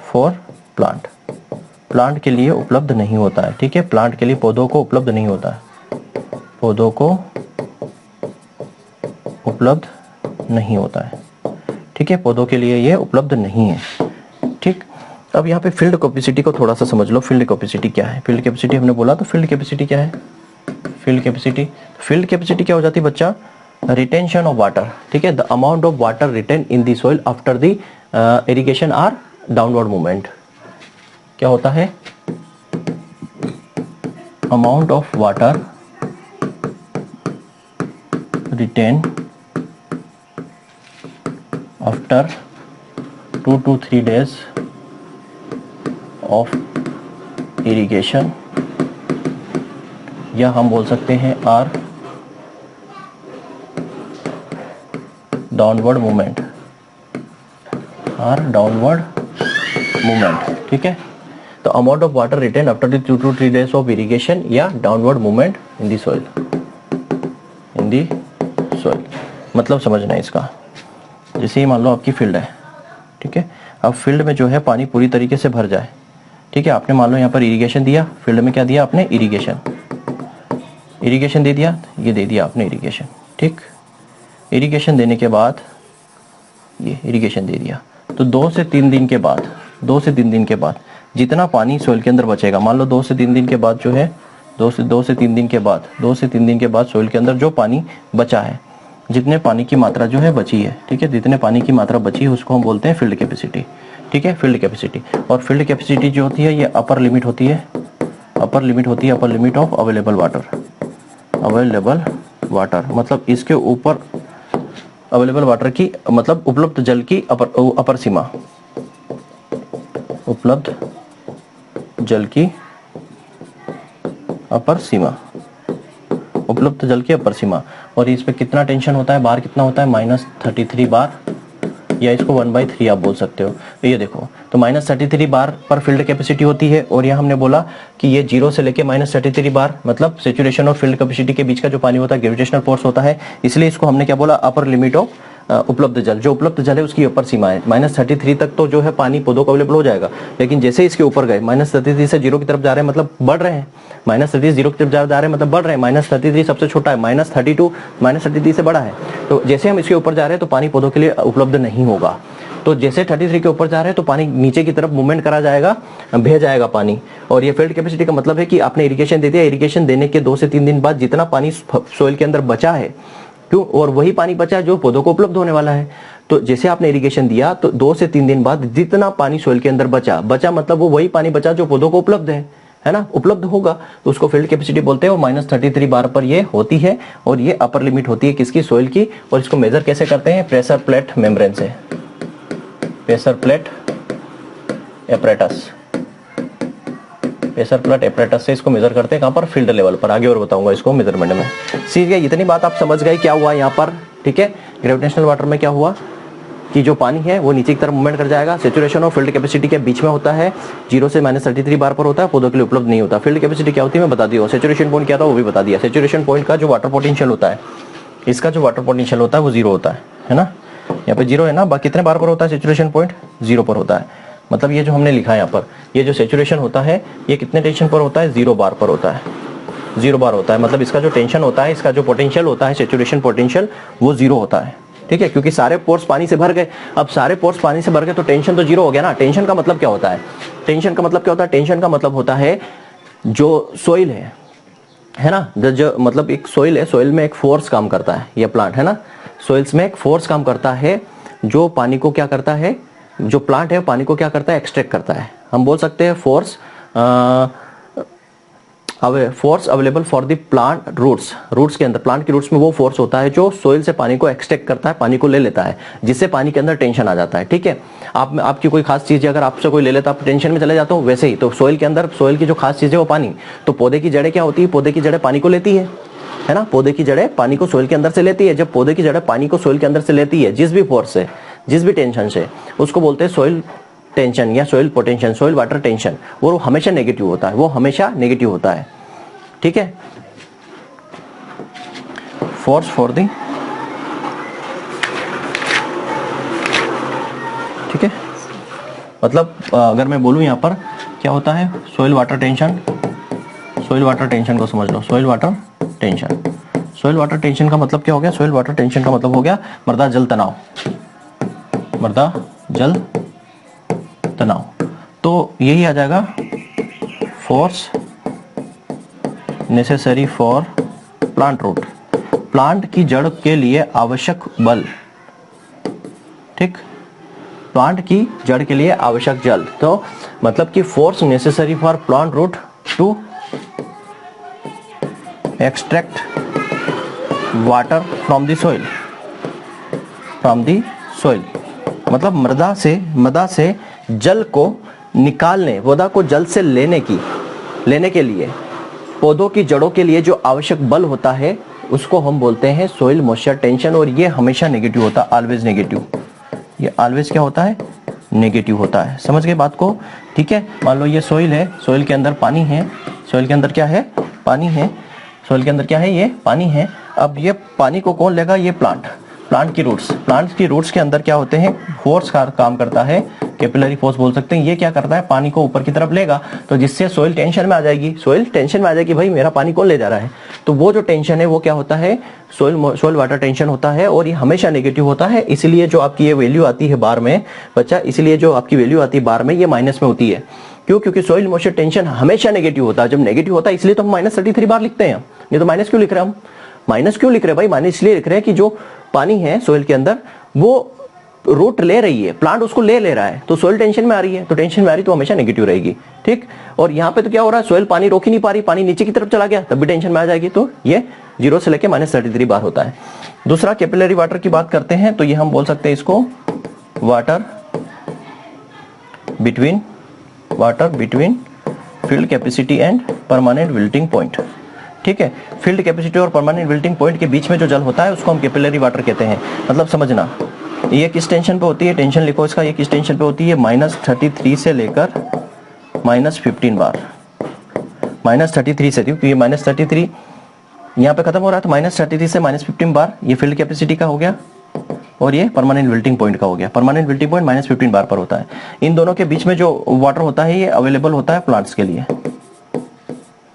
फॉर प्लांट, प्लांट के लिए उपलब्ध नहीं होता है। ठीक है, प्लांट के लिए, पौधों को उपलब्ध नहीं होता है, पौधों को उपलब्ध नहीं होता है। ठीक है, पौधों के लिए ये उपलब्ध नहीं है। ठीक, अब यहाँ पे फील्ड कैपेसिटी को थोड़ा सा समझ लो। फील्ड कैपेसिटी क्या है, फील्ड कैपेसिटी हमने बोला, तो फील्ड कैपेसिटी क्या है, फील्ड कैपेसिटी क्या हो जाती है बच्चा, रिटेंशन ऑफ वाटर। ठीक है, the amount of water retain in the soil after the irrigation are downward movement. क्या होता है, amount of water retain after 2 to 3 days of irrigation, या हम बोल सकते हैं आर डाउनवर्ड मूवमेंट, ठीक है। तो amount of water retain after the 2 to 3 days of irrigation या downward movement in the soil, मतलब समझना है इसका। जैसे ही मान लो आपकी फील्ड है, ठीक है, अब फील्ड में जो है पानी पूरी तरीके से भर जाए, ठीक है, आपने मान लो यहाँ पर इरिगेशन दिया, फील्ड में क्या दिया आपने, इरिगेशन दे दिया, ये दे दिया आपने इरिगेशन। ठीक, इरिगेशन देने के बाद ये इरिगेशन दे दिया, तो 2 से 3 दिन के बाद जितना पानी सोइल के अंदर बचेगा, मान लो 2 से 3 दिन के बाद जो है, 2 से 3 दिन के बाद सोइल के अंदर जो पानी बचा है, जितने पानी की मात्रा जो है बची है, ठीक है, जितने पानी की मात्रा बची है उसको हम बोलते हैं फील्ड कैपेसिटी। ठीक है, फील्ड कैपेसिटी। और फील्ड कैपेसिटी जो होती है ये अपर लिमिट होती है, upper limit of available water, मतलब इसके ऊपर अवेलेबल वाटर की, मतलब उपलब्ध जल की अपर सीमा, उपलब्ध जल की अपर सीमा। और इस पे कितना टेंशन होता है, बार कितना होता है, -33 बार, या इसको 1/3 आप बोल सकते हो। तो ये देखो, तो -33 बार पर फील्ड कैपेसिटी होती है, और यहाँ हमने बोला कि ये 0 से लेके -33 बार, मतलब सैचुरेशन और फील्ड कैपेसिटी के बीच का जो पानी होता है ग्रेविटेशनल फोर्स होता है, इसलिए इसको हमने क्या बोला, अपर लिमिट ऑफ उपलब्ध जल। जो उपलब्ध जल है उसकी अपर सीमा है। -33 तक तो जो है पानी पौधों को अवेलेबल हो जाएगा, लेकिन जैसे इसके ऊपर गए, -33 से 0 की तरफ जा रहे हैं मतलब बढ़ रहे हैं, -33 0 की तरफ जा रहे हैं मतलब बढ़ रहे हैं, -33 सबसे छोटा है, -32 -33 से बड़ा है। तो जैसे हम इसके ऊपर जा रहे हैं तो पानी पौधों के लिए उपलब्ध नहीं होगा। तो जैसे 33 के ऊपर जा रहे हैं तो पानी नीचे की तरफ मूवमेंट करा जाएगा, बह जाएगा पानी। और ये फील्ड कैपेसिटी का मतलब है कि आपने इरिगेशन दे दिया, इरिगेशन देने के 2 से 3 दिन बाद जितना पानी सोइल के अंदर बचा है, क्यों, और वही पानी बचा जो पौधों को उपलब्ध होने वाला है। तो जैसे आपने इरिगेशन दिया तो 2 से 3 दिन बाद जितना पानी सोइल के अंदर बचा मतलब वो वही पानी बचा जो पौधों को उपलब्ध है ना, उपलब्ध होगा, तो उसको फील्ड कैपेसिटी बोलते हैं। और -33 बार पर ये होती है, और ये अपर लिमिट होती है किसकी, सोइल की। और इसको मेजर कैसे करते हैं, प्रेशर प्लेट मेम्ब्रेन से, pressure plate apparatus, pressure plate apparatus से इसको मेजर करते हैं। कहां पर, फील्ड लेवल पर। आगे और बताऊंगा इसको मेजरमेंट में। ठीक है, इतनी बात आप समझ गए क्या हुआ यहाँ पर। ठीक है, ग्रेविटेशनल वाटर में क्या हुआ कि जो पानी है वो नीचे की तरफ मूवमेंट कर जाएगा। सैचुरेशन और फील्ड कैपेसिटी के बीच में होता है, 0 से -33 बार पर होता है, पौधों के लिए उपलब्ध नहीं होता। फील्ड कैपेसिटी क्या होती है मैं बता दिया, सैचुरेशन पॉइंट क्या था वो भी बता दिया। सैचुरेशन पॉइंट का जो वाटर पोटेंशियल होता है, इसका जो वाटर पोटेंशियल होता है वो 0 होता है ना, यहाँ पे 0 है ना। बाकी कितने बार पर होता है सैचुरेशन पॉइंट, 0 पर होता है। मतलब ये जो हमने लिखा है यहाँ पर, ये जो सैचुरेशन होता है ये कितने टेंशन पर होता है, 0 बार पर होता है, 0 बार होता है। मतलब इसका जो टेंशन होता है, इसका जो पोटेंशियल होता है, सैचुरेशन पोटेंशियल, वो 0 होता है। ठीक है, क्योंकि सारे पोर्स पानी से भर गए। अब सारे पोर्स पानी से भर गए तो टेंशन तो 0 हो गया ना। टेंशन का मतलब क्या होता है, टेंशन का मतलब क्या होता है, टेंशन का मतलब होता है जो सोइल है ना, जो मतलब एक सोइल है, सोइल में एक फोर्स काम करता है, ये प्लांट है ना, सोइल्स में एक फोर्स काम करता है जो पानी को क्या करता है, जो प्लांट है पानी को क्या करता है, एक्सट्रैक्ट करता है। हम बोल सकते हैं force available for the plant roots, roots के अंदर, प्लांट की रूट्स में वो फोर्स होता है जो सोइल से पानी को एक्सट्रैक्ट करता है, पानी को ले लेता है, जिससे पानी के अंदर टेंशन आ जाता है। ठीक है, आपकी कोई खास चीज अगर आपसे कोई ले लेता है आप टेंशन में चले जाते हो, वैसे ही तो सोइल के अंदर, सोइल की जो खास चीज है वो पानी। तो पौधे की जड़ें क्या होती है, पौधे की जड़ें पानी को लेती है ना, पौधे की जड़ें पानी को सोइल के अंदर से लेती है। जब पौधे की जड़ें पानी को सोइल के अंदर से लेती है, जिस भी फोर्स से, जिस भी टेंशन से, उसको बोलते हैं सोइल टेंशन या soil potential, soil water tension. वो हमेशा नेगेटिव होता है, वो हमेशा नेगेटिव होता है। ठीक है, फोर्स फॉर द, ठीक है, मतलब अगर मैं बोलूं यहां पर क्या होता है, soil water tension, soil water tension को समझ लो, soil water tension. Soil water tension का मतलब क्या हो गया, सोइल वाटर टेंशन का मतलब हो गया मृदा जल तनाव, मृदा जल तनाव। तो यही आ जाएगा force necessary for plant root, plant की जड़ के लिए आवश्यक बल। ठीक, प्लांट की जड़ के लिए आवश्यक जल, तो मतलब कि force necessary for plant root to extract water from the soil, from the soil मतलब मृदा से जल को निकालने, पौधा को जल से लेने के लिए, पौधों की जड़ों के लिए जो आवश्यक बल होता है उसको हम बोलते हैं सोइल मॉइस्चर टेंशन। और ये हमेशा नेगेटिव होता है, ऑलवेज नेगेटिव। ये ऑलवेज क्या होता है, नेगेटिव होता है। समझ गए बात को। ठीक है, मान लो ये सोइल है, सोइल के अंदर पानी है, सोइल के अंदर क्या है, पानी है, सोइल के अंदर क्या है, ये पानी है। अब ये पानी को कौन लेगा, ये प्लांट की रूट्स, प्लांट की रूट्स के अंदर क्या होते हैं, फोर्स का काम करता है, कैपिलरी फोर्स बोल सकते हैं। ये क्या करता है, पानी को ऊपर की तरफ लेगा, तो जिससे सोइल टेंशन में आ जाएगी, सोइल टेंशन में आ जाएगी, भाई मेरा पानी कौन ले जा रहा है। तो वो जो टेंशन है वो क्या होता है, सोइल वाटर टेंशन होता है। और ये हमेशा नेगेटिव होता है, इसलिए जो आपकी ये वैल्यू आती है बार में बच्चा, इसलिए जो आपकी वैल्यू आती है बार में ये माइनस में होती है। क्यों, क्योंकि सोइल मॉइस्चर टेंशन हमेशा नेगेटिव होता है। जब नेगेटिव होता है इसलिए तो हम -33 बार लिखते हैं। ये तो माइनस क्यों लिख रहे हैं, हम माइनस क्यों लिख रहे हैं भाई, माइनस इसलिए लिख रहे हैं कि जो पानी है सोइल के अंदर वो रूट ले रही है, प्लांट उसको ले रहा है, तो सोइल टेंशन में आ रही है, तो टेंशन में आ रही तो हमेशा नेगेटिव रहेगी। ठीक, और यहाँ पे तो क्या हो रहा है, सोइल पानी रोक ही नहीं पा रही, पानी नीचे की तरफ चला गया, तब भी टेंशन में आ जाएगी। तो ये 0 से लेके -33 बार होता है। दूसरा कैपिलरी वाटर की बात करते हैं, तो ये हम बोल सकते हैं इसको water between field capacity and permanent wilting point. ठीक है, फील्ड कैपेसिटी और परमानेंट विल्टिंग पॉइंट के बीच में जो जल होता है उसको हम कैपिलरी वाटर कहते हैं। मतलब समझना, ये किस टेंशन पे होती है, टेंशन लिखो इसका, ये किस टेंशन पे होती है, -33 से लेकर -15 बार, -33 से, क्योंकि -33 यहाँ पे खत्म हो रहा है, तो -33 से -15 बार ये फील्ड कैपेसिटी का हो गया, और ये परमानेंट विल्टिंग पॉइंट का हो गया। परमानेंट विल्टिंग पॉइंट -15 बार पर होता है। इन दोनों के बीच में जो वाटर होता है ये अवेलेबल होता है प्लांट्स के लिए,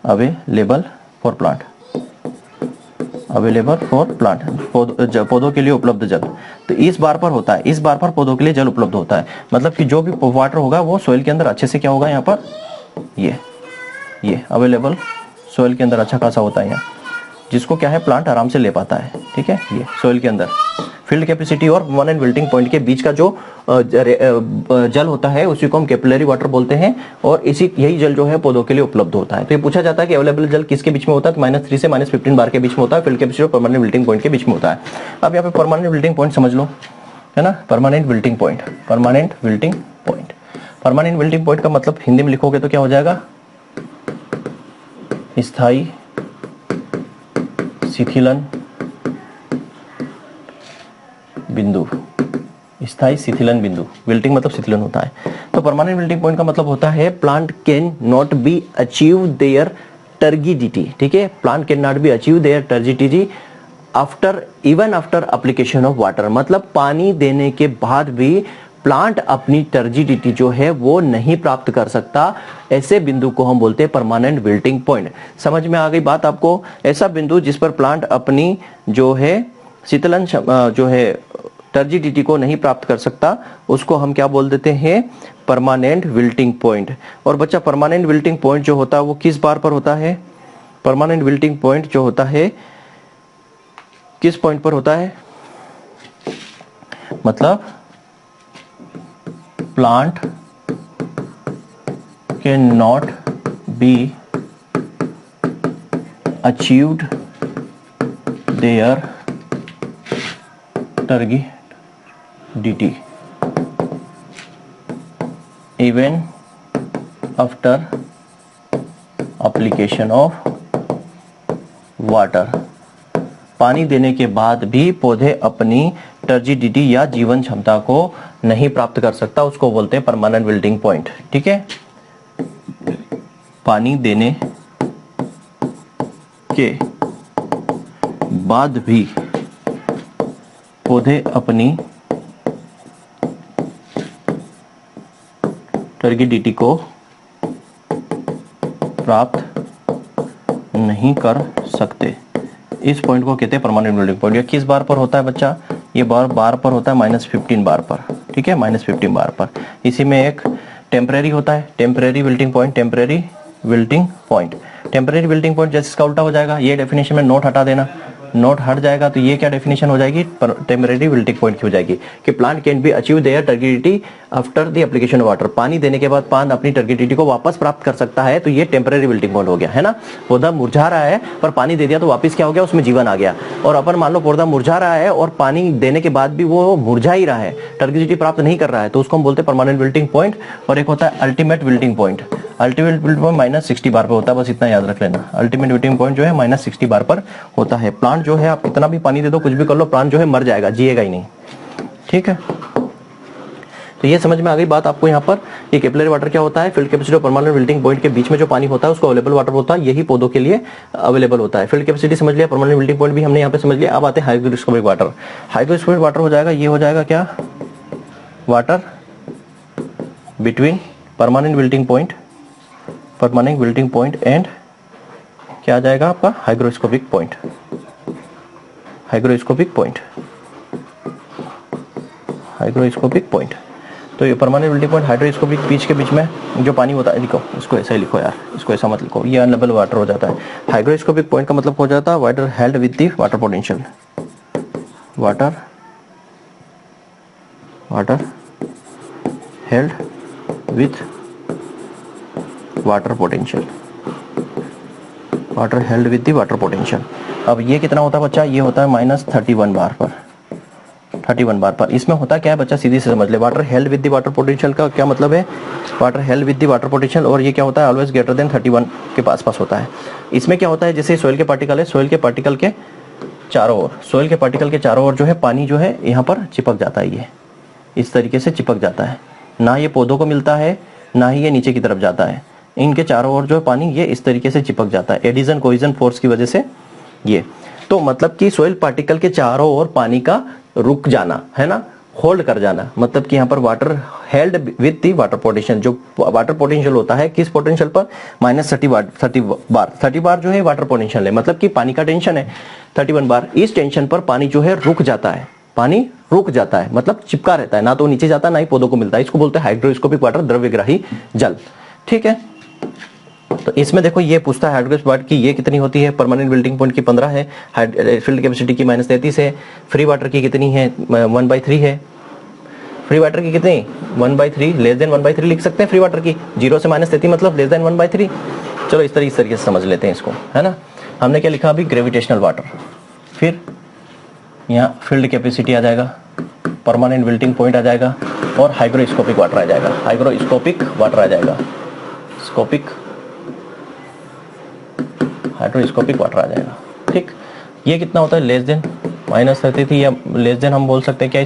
available for plant, available for plant, पौधों के लिए उपलब्ध जल। तो इस बार पर होता है, इस बार पर पौधों के लिए जल उपलब्ध होता है, मतलब कि जो भी वाटर होगा वो सोइल के अंदर अच्छे से क्या होगा, यहाँ पर ये अवेलेबल सोइल के अंदर अच्छा खासा होता है यहाँ, जिसको क्या है प्लांट आराम से ले पाता है। ठीक है, ये सोइल के अंदर फील्ड कैपेसिटी और परमानेंट विल्टिंग पॉइंट के बीच का जो जल होता है उसी को हम कैपिलरी वाटर बोलते हैं, और यही जल जो है पौधों के लिए उपलब्ध होता है। तो ये पूछा जाता है कि अवेलेबल जल किसके बीच में होता है, तो -3 से -15 बार के बीच में होता है, फील्ड कैपेसिटी और परमानेंट विल्टिंग पॉइंट के बीच में होता है। अब यहाँ पे परमानेंट विल्टिंग पॉइंट समझ लो, है ना, permanent wilting point, permanent wilting point. Permanent wilting point का मतलब हिंदी में लिखोगे तो क्या हो जाएगा, स्थायी शिथिलन बिंदु, स्थायी शिथिलन बिंदु। विल्टिंग मतलब शिथिलन होता है। तो परमानेंट विल्टिंग पॉइंट का मतलब होता है plant can not be achieve their turgidity. ठीक है, plant can not be achieve their turgidity after even after application of water, मतलब पानी देने के बाद भी प्लांट अपनी टर्जिडिटी जो है वो नहीं प्राप्त कर सकता। ऐसे बिंदु को हम बोलते हैं परमानेंट विल्टिंग पॉइंट। समझ में आ गई बात आपको? ऐसा बिंदु जिस पर प्लांट अपनी जो है शीतलन जो है टर्जिडिटी को नहीं प्राप्त कर सकता, उसको हम क्या बोल देते हैं, परमानेंट विल्टिंग पॉइंट। और बच्चा परमानेंट विल्टिंग पॉइंट जो होता है वो किस बार पर होता है, परमानेंट विल्टिंग पॉइंट जो होता है किस पॉइंट पर होता है, मतलब plant can not be achieved their turgidity even after application of water। पानी देने के बाद भी पौधे अपनी टर्जिडिटी या जीवन क्षमता को नहीं प्राप्त कर सकता, उसको बोलते हैं परमानेंट विल्टिंग पॉइंट। ठीक है, पानी देने के बाद भी पौधे अपनी टर्गिडिटी को प्राप्त नहीं कर सकते, इस पॉइंट को कहते हैं परमानेंट विल्टिंग पॉइंट। ये किस बार पर होता है बच्चा, ये बार पर होता है -15 बार पर। ठीक है, -15 बार पर। इसी में एक टेम्परेरी होता है, temporary wilting point, temporary wilting point. Temporary wilting point जैसे इसका उल्टा हो जाएगा, ये डेफिनेशन में नोट हटा देना, नोट हट जाएगा तो ये क्या डेफिनेशन हो जाएगी, टेम्परेरी विल्टिंग पॉइंट की हो जाएगी कि plant can be achieve their turgidity after the application of water. पानी देने के बाद प्लांट अपनी टर्गिडिटी को वापस प्राप्त कर सकता है, तो ये टेम्परेरी विल्टिंग पॉइंट हो गया, है ना। पौधा मुरझा रहा है पर पानी दे दिया तो वापस क्या हो गया, उसमें जीवन आ गया। और अपन मान लो पौधा मुरझा रहा है और पानी देने के बाद भी वो मुरझा ही रहा है, टर्गिडिटी प्राप्त नहीं कर रहा है, तो उसको हम बोलते हैं परमानेंट विल्टिंग पॉइंट। और एक होता है ultimate wilting point, ultimate wilting point -60 बार पर होता है, बस इतना याद रख लेना। अल्टीमेट विल्टिंग पॉइंट जो है -60 बार पर होता है। प्लांट जो है आप कितना भी पानी दे दो, कुछ भी कर लो, प्लांट जो है मर जाएगा, जिएगा ही नहीं। ठीक है, तो ये समझ में आ गई बात आपको। यहाँ पर ये कैपिलरी वाटर क्या होता है, फील्ड कैपेसिटी और परमानेंट विल्टिंग पॉइंट के बीच में जो पानी होता है उसको अवेलेबल वाटर होता है, यही पौधों के लिए अवेलेबल होता है। फील्ड कैपेसिटी समझ लिया, परमानेंट विल्टिंग पॉइंट भी हमने यहाँ पे समझ लिया। अब आते हैं हाइग्रोस्कोपिक वाटर। हाइग्रोस्कोपिक वाटर हो जाएगा, ये हो जाएगा क्या, water between permanent wilting point, permanent wilting point and क्या आ जाएगा आपका, hygroscopic point, hygroscopic point, hygroscopic point. तो ये परमानेंट विल्टिंग पॉइंट हाइड्रोस्कोपिक बीच के बीच में जो पानी होता है, लिखो इसको ऐसा ही लिखो यार, इसको ऐसा मत लिखो, ये अनलेबल वाटर हो जाता है। हाइग्रोस्कोपिक पॉइंट का मतलब हो जाता है water held with the water potential, water held with water potential, water held with the water potential. अब ये कितना होता है बच्चा, ये होता है -31 बार पर, 31 बार पर। इसमें होता क्या है बच्चा, सीधी से समझ ले। Water held with the water potential का क्या मतलब है, water held with the water potential, और ये क्या होता है, ऑलवेज ग्रेटर देन 31 के पास होता है। इसमें क्या होता है, जैसे सॉइल के पार्टिकल है, सॉइल के पार्टिकल के चारों ओर, सॉइल के पार्टिकल के चारों ओर जो है पानी जो है यहाँ पर चिपक जाता है, ये इस तरीके से चिपक जाता है। ना ये पौधों को मिलता है, ना ही ये नीचे की तरफ जाता है, इनके चारों ओर जो है पानी ये इस तरीके से चिपक जाता है, एडिशन कोहेजन फोर्स की वजह से। ये तो मतलब कि सॉइल पार्टिकल के चारों ओर पानी का रुक जाना, है ना, होल्ड कर जाना, मतलब कि यहाँ पर water held with the water potential. जो वाटर पोटेंशियल होता है किस पोटेंशियल पर, -30 बार जो है वाटर पोटेंशियल है, मतलब कि पानी का टेंशन है 31 बार। इस टेंशन पर पानी जो है रुक जाता है, पानी रुक जाता है मतलब चिपका रहता है, ना तो नीचे जाता है ना ही पौधों को मिलता है। इसको बोलते हैं हाइड्रोस्कोपिक वाटर, द्रव्यग्राही जल। ठीक है, तो इसमें देखो ये पूछता है हाइड्रोस्कोपिक वाटर की ये कितनी होती है, परमानेंट मेल्टिंग पॉइंट की 15 है, फील्ड कैपेसिटी की -33 है, फ्री वाटर की कितनी है 1/3 है। फ्री वाटर की कितनी 1/3, लेस देन 1/3 लिख सकते हैं फ्री वाटर की, 0 से -33 मतलब लेस देन 1/3। चलो इस तरीके से समझ लेते हैं इसको, है ना। हमने क्या लिखा अभी, ग्रेविटेशनल वाटर, फिर यहाँ फील्ड कैपेसिटी आ जाएगा, परमानेंट मेल्टिंग पॉइंट आ जाएगा और हाइग्रोस्कोपिक वाटर आ जाएगा, हाइग्रोस्कोपिक वाटर आ जाएगा, हाइड्रोस्कोपिक वाटर आ जाएगा। ठीक, ये कितना होता है, लेस देन -33 या लेस देन हम बोल सकते हैं क्या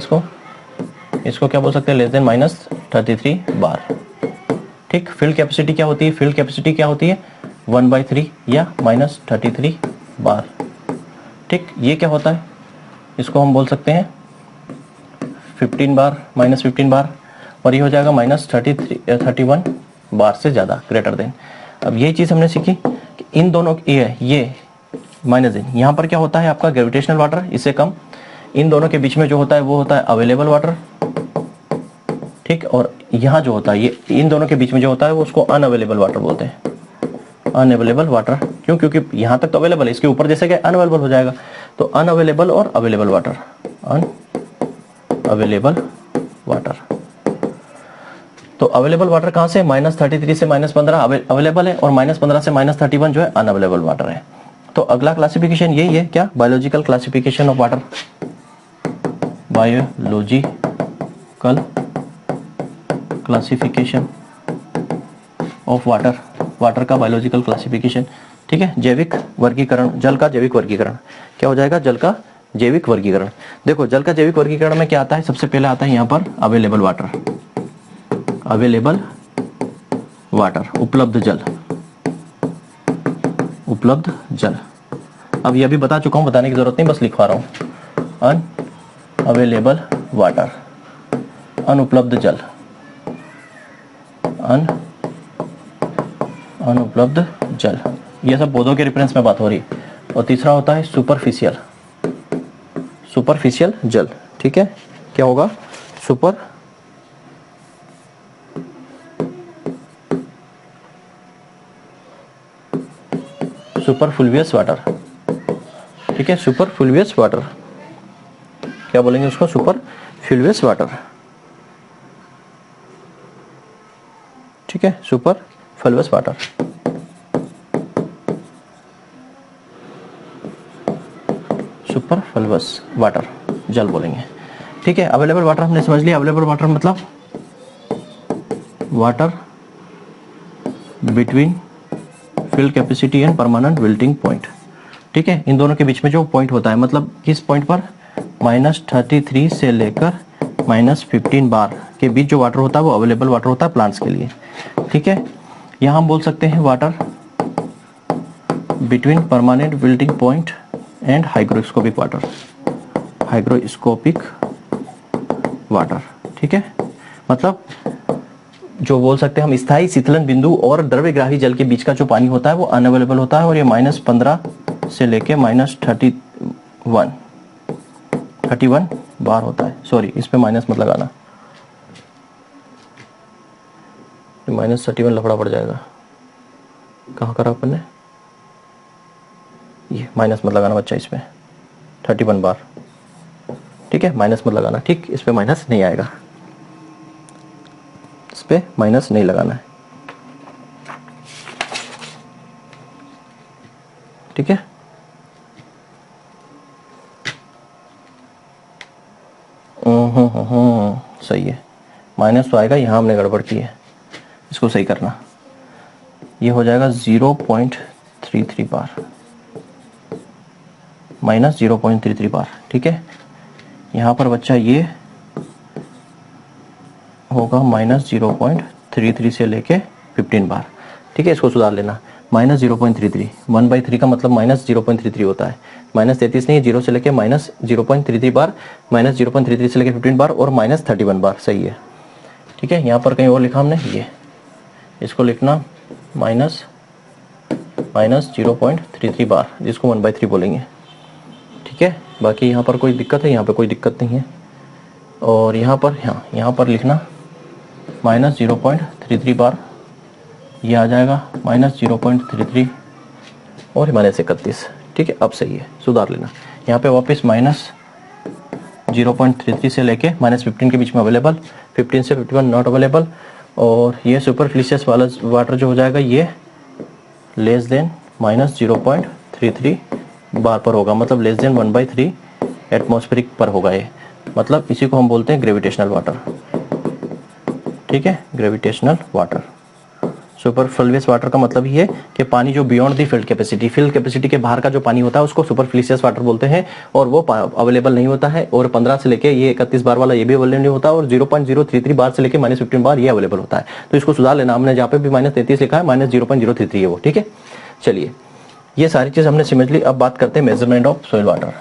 इसको क्या बोल सकते हैं, लेस देन -33 बार। ठीक, फील्ड कैपेसिटी क्या होती है, फील्ड कैपेसिटी क्या होती है 1/3 या -33 बार। ठीक, ये क्या होता है, इसको हम बोल सकते हैं 15 बार, -15 बार, और ये हो जाएगा -31 बार से ज़्यादा, ग्रेटर देन। अब यही चीज़ हमने सीखी कि इन दोनों ये माइनस इन, यहाँ पर क्या होता है आपका ग्रेविटेशनल वाटर, इससे कम। इन दोनों के बीच में जो होता है वो होता है अवेलेबल वाटर। ठीक, और यहाँ जो होता है ये इन दोनों के बीच में जो होता है वो उसको अनअवेलेबल वाटर बोलते हैं, अनअवेलेबल वाटर। क्यों, क्योंकि यहाँ तक तो अवेलेबल है, इसके ऊपर जैसे कि अनअवेलेबल हो जाएगा, तो अनअवेलेबल और अवेलेबल वाटर, अनअवेलेबल वाटर। तो अवेलेबल वाटर कहाँ से, -33 से -15 अवेलेबल है, और -15 से -31 जो है अनअवेलेबल वाटर है। तो अगला क्लासिफिकेशन यही है क्या, biological classification of water, biological classification of water, water का बायोलॉजिकल क्लासिफिकेशन। ठीक है, जैविक वर्गीकरण, जल का जैविक वर्गीकरण क्या हो जाएगा, जल का जैविक वर्गीकरण। देखो जल का जैविक वर्गीकरण में क्या आता है, सबसे पहले आता है यहाँ पर अवेलेबल वाटर, अवेलेबल वाटर, उपलब्ध जल, उपलब्ध जल। अब ये भी बता चुका हूं, बताने की जरूरत नहीं, बस लिखवा रहा हूं, अनअवेलेबल वाटर, अनुपलब्ध जल, अनुपलब्ध जल। ये सब पौधों के रेफरेंस में बात हो रही। और तीसरा होता है सुपरफिशियल, सुपरफिशियल जल। ठीक है, क्या होगा, सुपरफ्लुवियस वाटर। ठीक है, सुपरफ्लुवियस वाटर, क्या बोलेंगे उसको, सुपरफ्लुवियस वाटर। ठीक है, सुपरफ्लुवियस वाटर, सुपरफ्लुवियस वाटर जल बोलेंगे। ठीक है, अवेलेबल वाटर हमने समझ लिया, अवेलेबल वाटर मतलब water between field capacity and permanent melting point. ठीक है, इन दोनों के बीच में जो पॉइंट होता है, मतलब किस पॉइंट पर, -33 से लेकर -15 बार के बीच जो वाटर होता है वो अवेलेबल वाटर होता है प्लांट्स के लिए। ठीक है, यहाँ हम बोल सकते हैं water between permanent melting point and hygroscopic water, hygroscopic water. ठीक है, मतलब जो बोल सकते हैं हम स्थायी शीतलन बिंदु और द्रव्यग्राही जल के बीच का जो पानी होता है वो अनअवेलेबल होता है, और ये -15 से लेके -31 बार होता है। सॉरी, इस पे माइनस मत लगाना, -31 लफड़ा पड़ जाएगा। कहाँ करा अपन ने, ये माइनस मत लगाना बच्चा, इस पे 31 बार। ठीक है, माइनस मत लगाना। ठीक, इस पे माइनस नहीं आएगा, इस पे माइनस नहीं लगाना है। ठीक है, सही है, माइनस तो आएगा, यहां हमने गड़बड़ की है, इसको सही करना। ये हो जाएगा 0.33 बार, -0.33 बार। ठीक है, यहां पर बच्चा ये होगा -0.33 से लेके 15 बार। ठीक है, इसको सुधार लेना। -0.33, 1/3 का मतलब -0.33 होता है। -33 नहीं, 0 से लेके -0.33 बार, -0.33 से लेके 15 बार और -31 बार, सही है। ठीक है, यहाँ पर कहीं और लिखा हमने, ये इसको लिखना -0.33 बार, जिसको 1/3 बोलेंगे। ठीक है, बाकी यहाँ पर कोई दिक्कत है? यहाँ पे कोई दिक्कत नहीं है। और यहाँ पर, यहाँ पर लिखना -0.33 बार, ये आ जाएगा -0.33 और -31। ठीक है, अब सही है, सुधार लेना। यहाँ पे वापस -0.33 से लेके -15 के बीच में अवेलेबल, 15 से 51 नॉट अवेलेबल। और ये सुपरफिशियस वाला वाटर जो हो जाएगा ये लेस देन -0.33 बार पर होगा, मतलब लेस देन 1/3 एटमॉस्फेरिक पर होगा ये, मतलब इसी को हम बोलते हैं ग्रेविटेशनल वाटर। ठीक है, ग्रेविटेशनल वाटर। सुपरफ्लुवियस वाटर का मतलब ये है कि पानी जो बियॉन्ड दी फील्ड कैपेसिटी के बाहर का जो पानी होता है उसको सुपरफ्लुवियस वाटर बोलते हैं, और वो अवेलेबल नहीं होता है। और 15 से लेके ये 31 बार वाला ये भी अवेलेबल नहीं होता, और 0.033 बार से लेके -15 बार ये अवेलेबल होता है। तो इसको सुधार लेना, हमने जहाँ पे भी -33 लिखा है -0.033 है वो। ठीक है, चलिए ये सारी चीज हमने समझ ली। अब बात करते हैं measurement of soil water.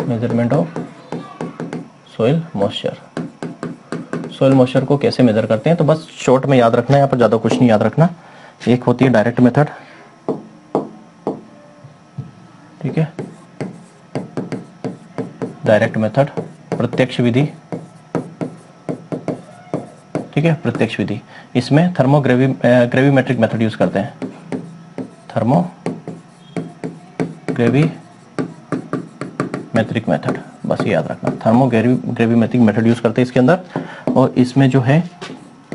Measurement of soil moisture. Soil moisture को कैसे मेजर करते हैं, तो बस शॉर्ट में याद रखना है, यहाँ पर ज़्यादा कुछ नहीं याद रखना। एक होती है डायरेक्ट मेथड, ठीक है, डायरेक्ट मेथड, प्रत्यक्ष विधि। ठीक है, प्रत्यक्ष विधि, इसमें ग्रेविमेट्रिक मेथड यूज करते हैं, ग्रेविमेट्रिक मेथड, बस ये याद रखना, ग्रेविमेट्रिक मेथड यूज करते हैं इसके अंदर। और इसमें जो है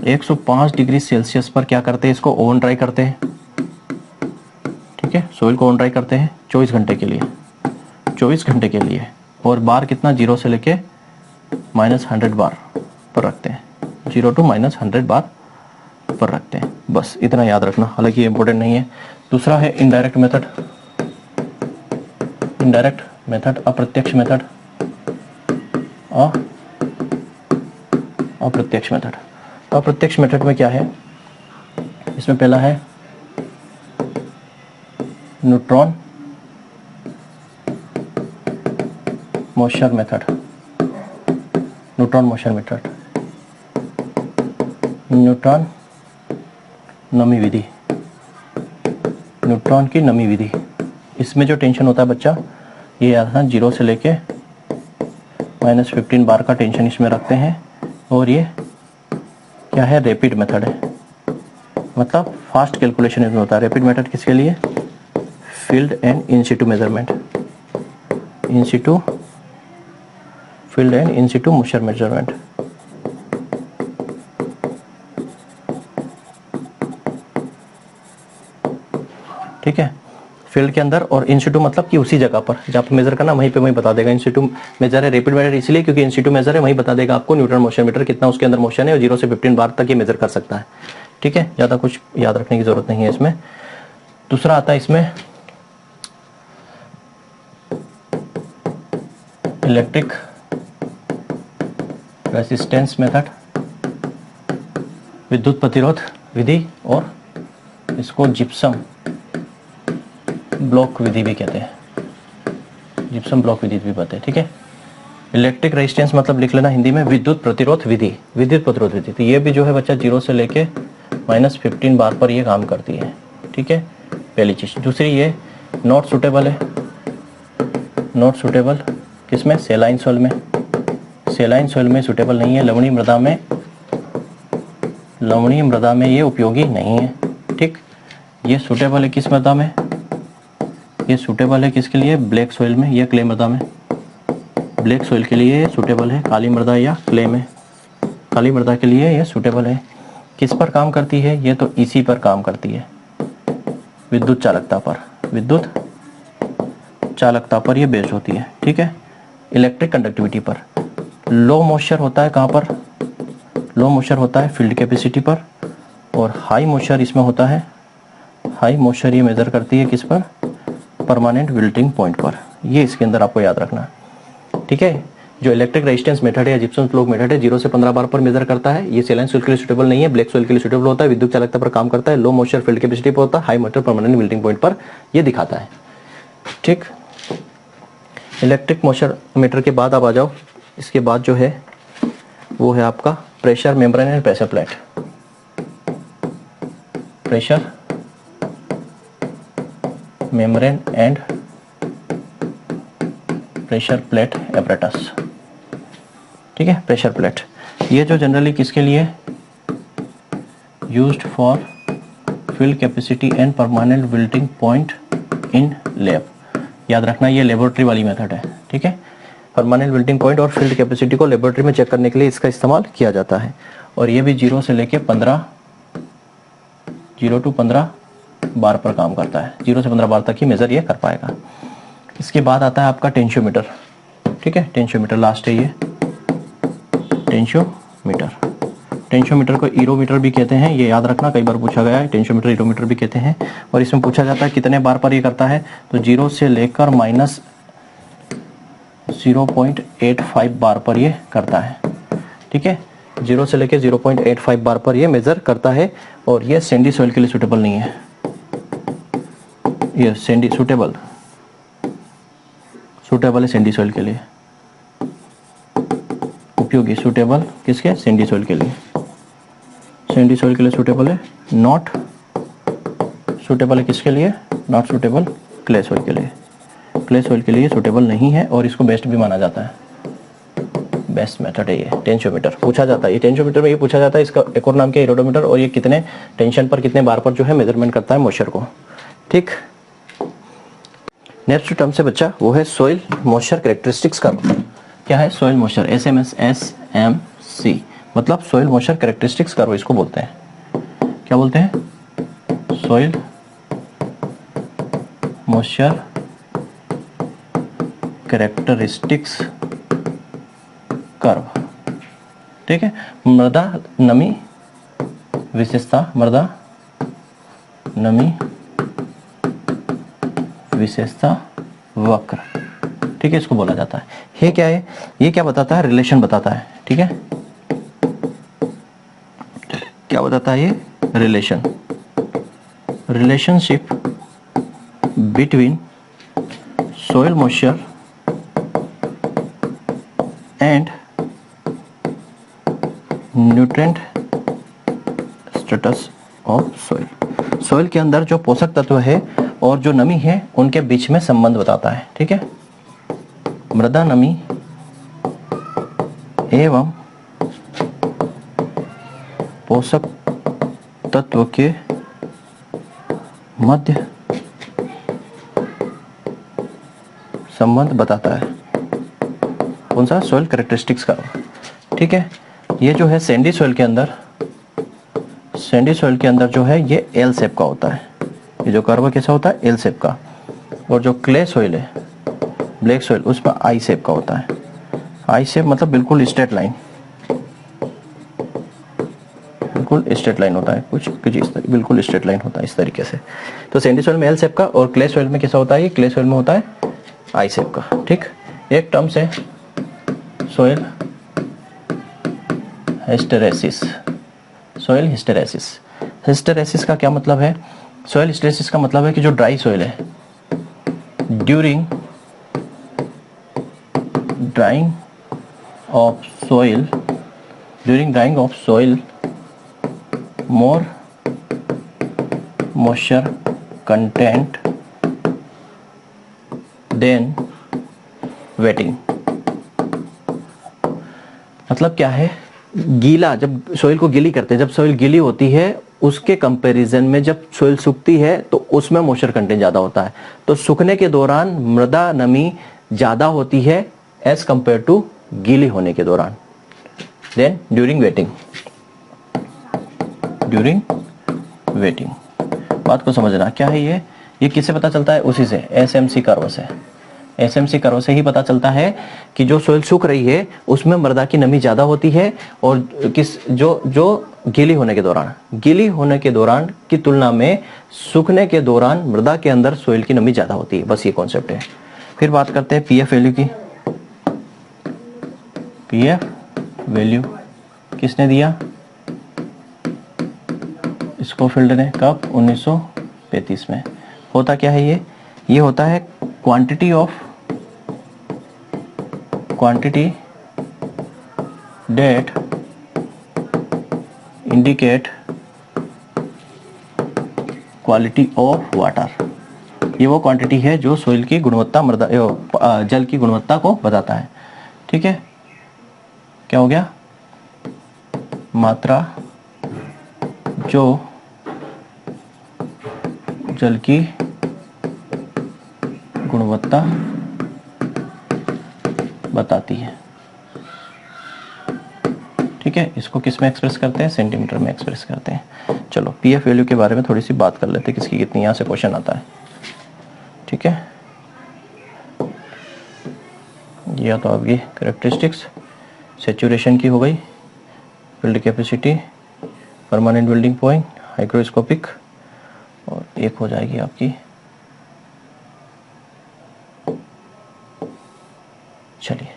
105 डिग्री सेल्सियस पर क्या करते हैं, इसको ओवन ड्राई करते हैं। ठीक है, सोइल को ओवन ड्राई करते हैं 24 घंटे के लिए, 24 घंटे के लिए। और बार कितना, 0 से लेके -100 बार पर रखते हैं, 0 to -100 बार पर रखते हैं, बस इतना याद रखना, हालांकि ये इंपॉर्टेंट नहीं है। दूसरा है इनडायरेक्ट मेथड, अप्रत्यक्ष मेथड, अप्रत्यक्ष मेथड। तो अप्रत्यक्ष मेथड में क्या है, इसमें पहला है न्यूट्रॉन मॉइस्चर मेथड, न्यूट्रॉन नमी विधि, न्यूट्रॉन की नमी विधि। इसमें जो टेंशन होता है बच्चा, ये याद है, 0 से लेके -15 बार का टेंशन इसमें रखते हैं। और ये क्या है, रैपिड मेथड है, मतलब फास्ट कैलकुलेशन इसमें होता है। रैपिड मेथड किसके लिए, field and in Situ measurement, field and in Situ moisture measurement. ठीक है, फील्ड के अंदर, और इन सिटू मतलब कि उसी जगह पर जहाँ पे मेजर करना वहीं पे वहीं बता देगा। इन सिटू मेजर है, रैपिड मेथड इसलिए क्योंकि इन सिटू मेजर है, वहीं बता देगा आपको न्यूट्रॉन मॉइस्चर मीटर कितना उसके अंदर मोशन है, और 0 से 15 बार तक ये मेजर कर सकता है। ठीक है, ज़्यादा कुछ याद रखने की जरूरत नहीं है इसमें। दूसरा आता है इसमें इलेक्ट्रिक रेसिस्टेंस मेथड, विद्युत प्रतिरोध विधि, और इसको जिप्सम ब्लॉक विधि भी कहते हैं, जिप्सम ब्लॉक विधि भी कहते हैं। ठीक है, इलेक्ट्रिक रेजिस्टेंस मतलब लिख लेना हिंदी में विद्युत प्रतिरोध विधि, तो ये भी जो है बच्चा 0 से लेके -15 बार पर ये काम करती है। ठीक है, पहली चीज। दूसरी ये नॉट सुटेबल है, नॉट सुटेबल किसमें, सेलाइन सॉइल में, सेलाइन सॉइल में सुटेबल नहीं है, लवणीय मृदा में ये उपयोगी नहीं है। ठीक, ये सुटेबल है किस मृदा में, ये सुटेबल है किसके लिए, ब्लैक सॉइल में या क्ले मृदा में, ब्लैक सॉइल के लिए ये सुटेबल है, काली मृदा या क्ले में, काली मृदा के लिए ये सुटेबल है। किस पर काम करती है, ये तो इसी पर काम करती है, विद्युत चालकता पर ये बेस्ड होती है। ठीक है, इलेक्ट्रिक कंडक्टिविटी पर। लो मॉइस्चर होता है कहाँ पर, लो मॉइस्चर होता है फील्ड कैपेसिटी पर, और हाई मॉइस्चर इसमें होता है, हाई मॉइस्चर ये मेजर करती है किस पर, परमानेंट विल्टिंग पॉइंट पर। ये इसके अंदर आपको याद रखना। ठीक है, जो इलेक्ट्रिक रेजिस्टेंस मेथड है या जिप्सम फ्लो मेथड है 0 से 15 बार पर मेजर करता है। ये सेलाइन सोइल के लिए सुटेबल नहीं है, ब्लैक सोइल के लिए सुटेबल होता है, विद्युत चालकता पर काम करता है, लो मॉइस्चर फील्ड कैपेसिटी पर होता है, high moisture permanent melting point पर ये दिखाता है। ठीक, इलेक्ट्रिक मॉइस्चर मीटर के बाद आप आ जाओ, इसके बाद जो है वो है आपका pressure membrane and pressure plate. Pressure membrane and pressure plate apparatus. ठीक है, प्रेशर प्लेट ये जो जनरली किसके लिए used for field capacity and permanent wilting point in lab. याद रखना ये लेबोरेटरी वाली मेथड है। ठीक है, परमानेंट विल्टिंग पॉइंट और फील्ड कैपेसिटी को लेबोरेटरी में चेक करने के लिए इसका इस्तेमाल किया जाता है। और ये भी 0 से लेके 15 बार पर काम करता है। 0 से 15 बार तक ही मेजर ये कर पाएगा। इसके बाद आता है आपका टेंशियोमीटर। ठीक है, टेंशियोमीटर लास्ट है ये टेंशियोमीटर। टेंशियोमीटर को ईरोमीटर भी कहते हैं, ये याद रखना, कई बार पूछा गया है। टेंशियोमीटर ईरोमीटर भी कहते हैं। और इसमें पूछा जाता है कितने बार पर ये करता है, तो 0 से लेकर -0.85 बार पर ये करता है। ठीक है, 0 से लेकर 0.85 बार पर ये मेजर करता है। और ये सैंडी सॉइल के लिए सुटेबल नहीं है। ये सैंडी सुटेबल है सैंडी सॉइल के लिए, उपयोगी सुटेबल किसके, सैंडी सॉइल के लिए। सैंडी सॉइल के लिए सुटेबल है, नॉट सुटेबल है किसके लिए, नॉट सुटेबल क्ले सॉइल के लिए। क्ले सॉइल के लिए सुटेबल नहीं है और इसको बेस्ट भी माना जाता है। बेस्ट मेथड है ये टेंशियोमीटर। पूछा जाता है ये टेंशियोमीटर में ये पूछा जाता है, इसका एक और नाम क्या है इरोडोमीटर। और ये कितने टेंशन पर कितने बार पर जो है मेजरमेंट करता है मॉइस्चर को। ठीक, नेक्स्ट टर्म से बच्चा वो है सॉइल मॉइस्चर कैरेक्टरिस्टिक्स का। क्या है सॉइल मॉइस्चर, SMC मतलब सॉइल मॉइस्चर कैरेक्टरिस्टिक्स कर्व इसको बोलते हैं। क्या बोलते हैं, सॉइल मॉइस्चर कैरेक्टरिस्टिक्स कर्व। ठीक है, मृदा नमी विशेषता, मृदा नमी विशेषता वक्र। ठीक है, इसको बोला जाता है। ये क्या है, ये क्या बताता है, रिलेशन बताता है। ठीक है, क्या बताता है ये, relationship between soil moisture and nutrient status of soil. Soil के अंदर जो पोषक तत्व है और जो नमी है उनके बीच में संबंध बताता है। ठीक है, मृदा नमी एवं पोषक तत्व के मध्य संबंध बताता है। कौन सा, सॉइल कैरेक्टरिस्टिक्स का। ठीक है, ये जो है सैंडी सॉइल के अंदर, सैंडी सॉइल के अंदर जो है ये एल शेप का होता है। ये जो कर्व कैसा होता है, एल शेप का। और जो क्ले सॉइल है, ब्लैक सॉइल, उसमें आई शेप का होता है। आई शेप मतलब बिल्कुल स्ट्रेट लाइन, बिल्कुल स्ट्रेट लाइन होता है, कुछ इस तरह, बिल्कुल स्ट्रेट लाइन होता है इस तरीके से। तो सैंडी सॉइल में एल शेप का और क्ले सॉइल में कैसा होता है, ये क्ले सॉइल में होता है आई शेप का। ठीक, एक टर्म से soil hysteresis. Soil hysteresis, hysteresis का क्या मतलब है, सॉइल हिस्टेरेसिस का मतलब है कि जो ड्राई सॉइल है, during drying of soil more moisture content then waiting. मतलब क्या है, गीला, जब सॉइल को गीली करते हैं, जब सॉइल गीली होती है उसके कंपैरिजन में जब सॉइल सूखती है तो उसमें मॉइस्चर कंटेंट ज्यादा होता है। तो सूखने के दौरान मृदा नमी ज्यादा होती है एज कंपेयर टू गीली होने के दौरान। देन ड्यूरिंग वेटिंग, बात को समझना। क्या है ये किससे पता चलता है, उसी से SMC कर्व से। SMC कर्व से ही पता चलता है कि जो सॉइल सूख रही है उसमें मृदा की नमी ज्यादा होती है और जो गीली होने के दौरान की तुलना में सूखने के दौरान मृदा के अंदर सॉइल की नमी ज्यादा होती है। बस ये कॉन्सेप्ट है। फिर बात करते हैं PF वैल्यू की। पीएफ वैल्यू किसने दिया? स्कोफिल्ड ने। कब? 1935 में। होता क्या है ये होता है quantity that indicate quality of water. ये वो क्वांटिटी है जो सोइल की गुणवत्ता, जल की गुणवत्ता को बताता है। ठीक है, क्या हो गया? मात्रा जो जल की गुणवत्ता बताती है। ठीक है, इसको किस में एक्सप्रेस करते हैं? सेंटीमीटर में एक्सप्रेस करते हैं। चलो पीएफ वैल्यू के बारे में थोड़ी सी बात कर लेते हैं, किसकी कितनी, यहाँ से क्वेश्चन आता है। ठीक है, या तो आपकी कैरेक्टरिस्टिक्स सैचुरेशन की हो गई, field capacity, permanent building point, hygroscopic, और एक हो जाएगी आपकी, चलिए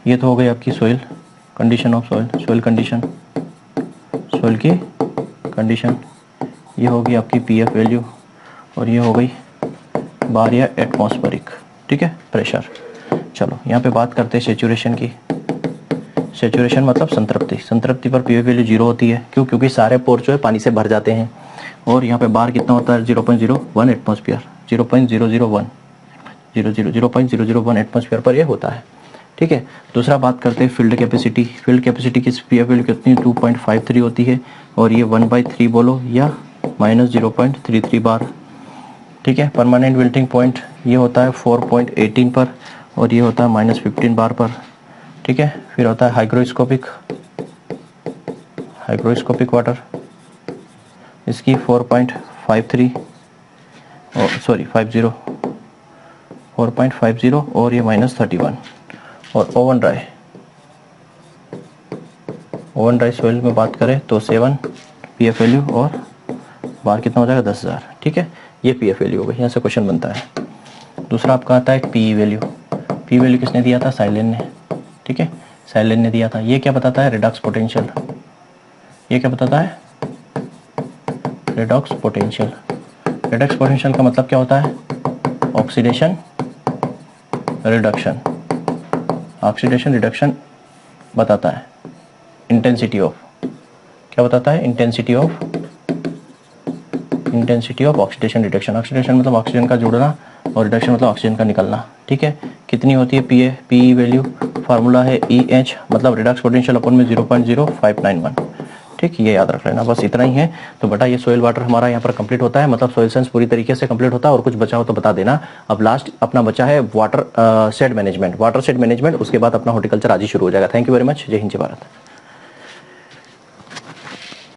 ये तो हो गई आपकी soil condition of soil condition, soil की कंडीशन। ये होगी आपकी पीएफ वैल्यू, और ये हो गई बार या एटमॉस्फेरिक, ठीक है, प्रेशर। चलो यहाँ पे बात करते हैं सेचुरेशन की। सेचुरेशन मतलब संतृप्ति। संतृप्ति पर पीएफ वैल्यू 0 होती है। क्यों? क्योंकि सारे पोर जो है पानी से भर जाते हैं। और यहाँ पे बार कितना होता है? 0.01 एटमॉस्फेयर, 0.001 एटमॉस्फेयर पर ये होता है। ठीक है, दूसरा बात करते हैं फील्ड कैपेसिटी। फील्ड कैपेसिटी की पीएफ वैल्यू कितनी? 2.53 होती है, और ये 1/3 बोलो या -0.33 बार। ठीक है, परमानेंट बिल्टिंग पॉइंट ये होता है 4.18 पर, और ये होता है -15 बार पर। ठीक है, फिर होता है हाइग्रोस्कोपिक वाटर, इसकी 4.53 और 4.50 और ये -31। और ओवन ड्राई सॉइल में बात करें तो 7 पीएफ वैल्यू, और बार कितना हो जाएगा? 10,000। ठीक है, ये पीएफ वैल्यू हो गई। यहाँ से क्वेश्चन बनता है। दूसरा आपका आता है पी वैल्यू। पी वैल्यू किसने दिया था? साइलेन ने। ठीक है, साइलेन ने दिया था। ये क्या बताता है? Redux potential. ये क्या बताता है? Redux potential. रिडक्स पोटेंशियल का मतलब क्या होता है? Oxidation reduction. ऑक्सीडेशन रिडक्शन बताता है। इंटेंसिटी ऑफ, क्या बताता है? Intensity of oxidation reduction. Oxidation मतलब ऑक्सीजन का जुड़ना, और रिडक्शन मतलब ऑक्सीजन का निकलना। ठीक है, कितनी होती है पी वैल्यू? फार्मूला है EH, मतलब रिडक्स पोटेंशियल अपन में 0.0591। ठीक, ये याद रख लेना, बस इतना ही है। तो बेटा ये सोइल वाटर हमारा यहाँ पर कंप्लीट होता है, मतलब सोइल साइंस पूरी तरीके से कंप्लीट होता है। और कुछ बचा हो तो बता देना। अब लास्ट अपना बचा है वाटर शेड मैनेजमेंट। उसके बाद अपना हॉर्टिकल्चर आज ही शुरू हो जाएगा। Thank you very much. जय हिंद, जय भारत।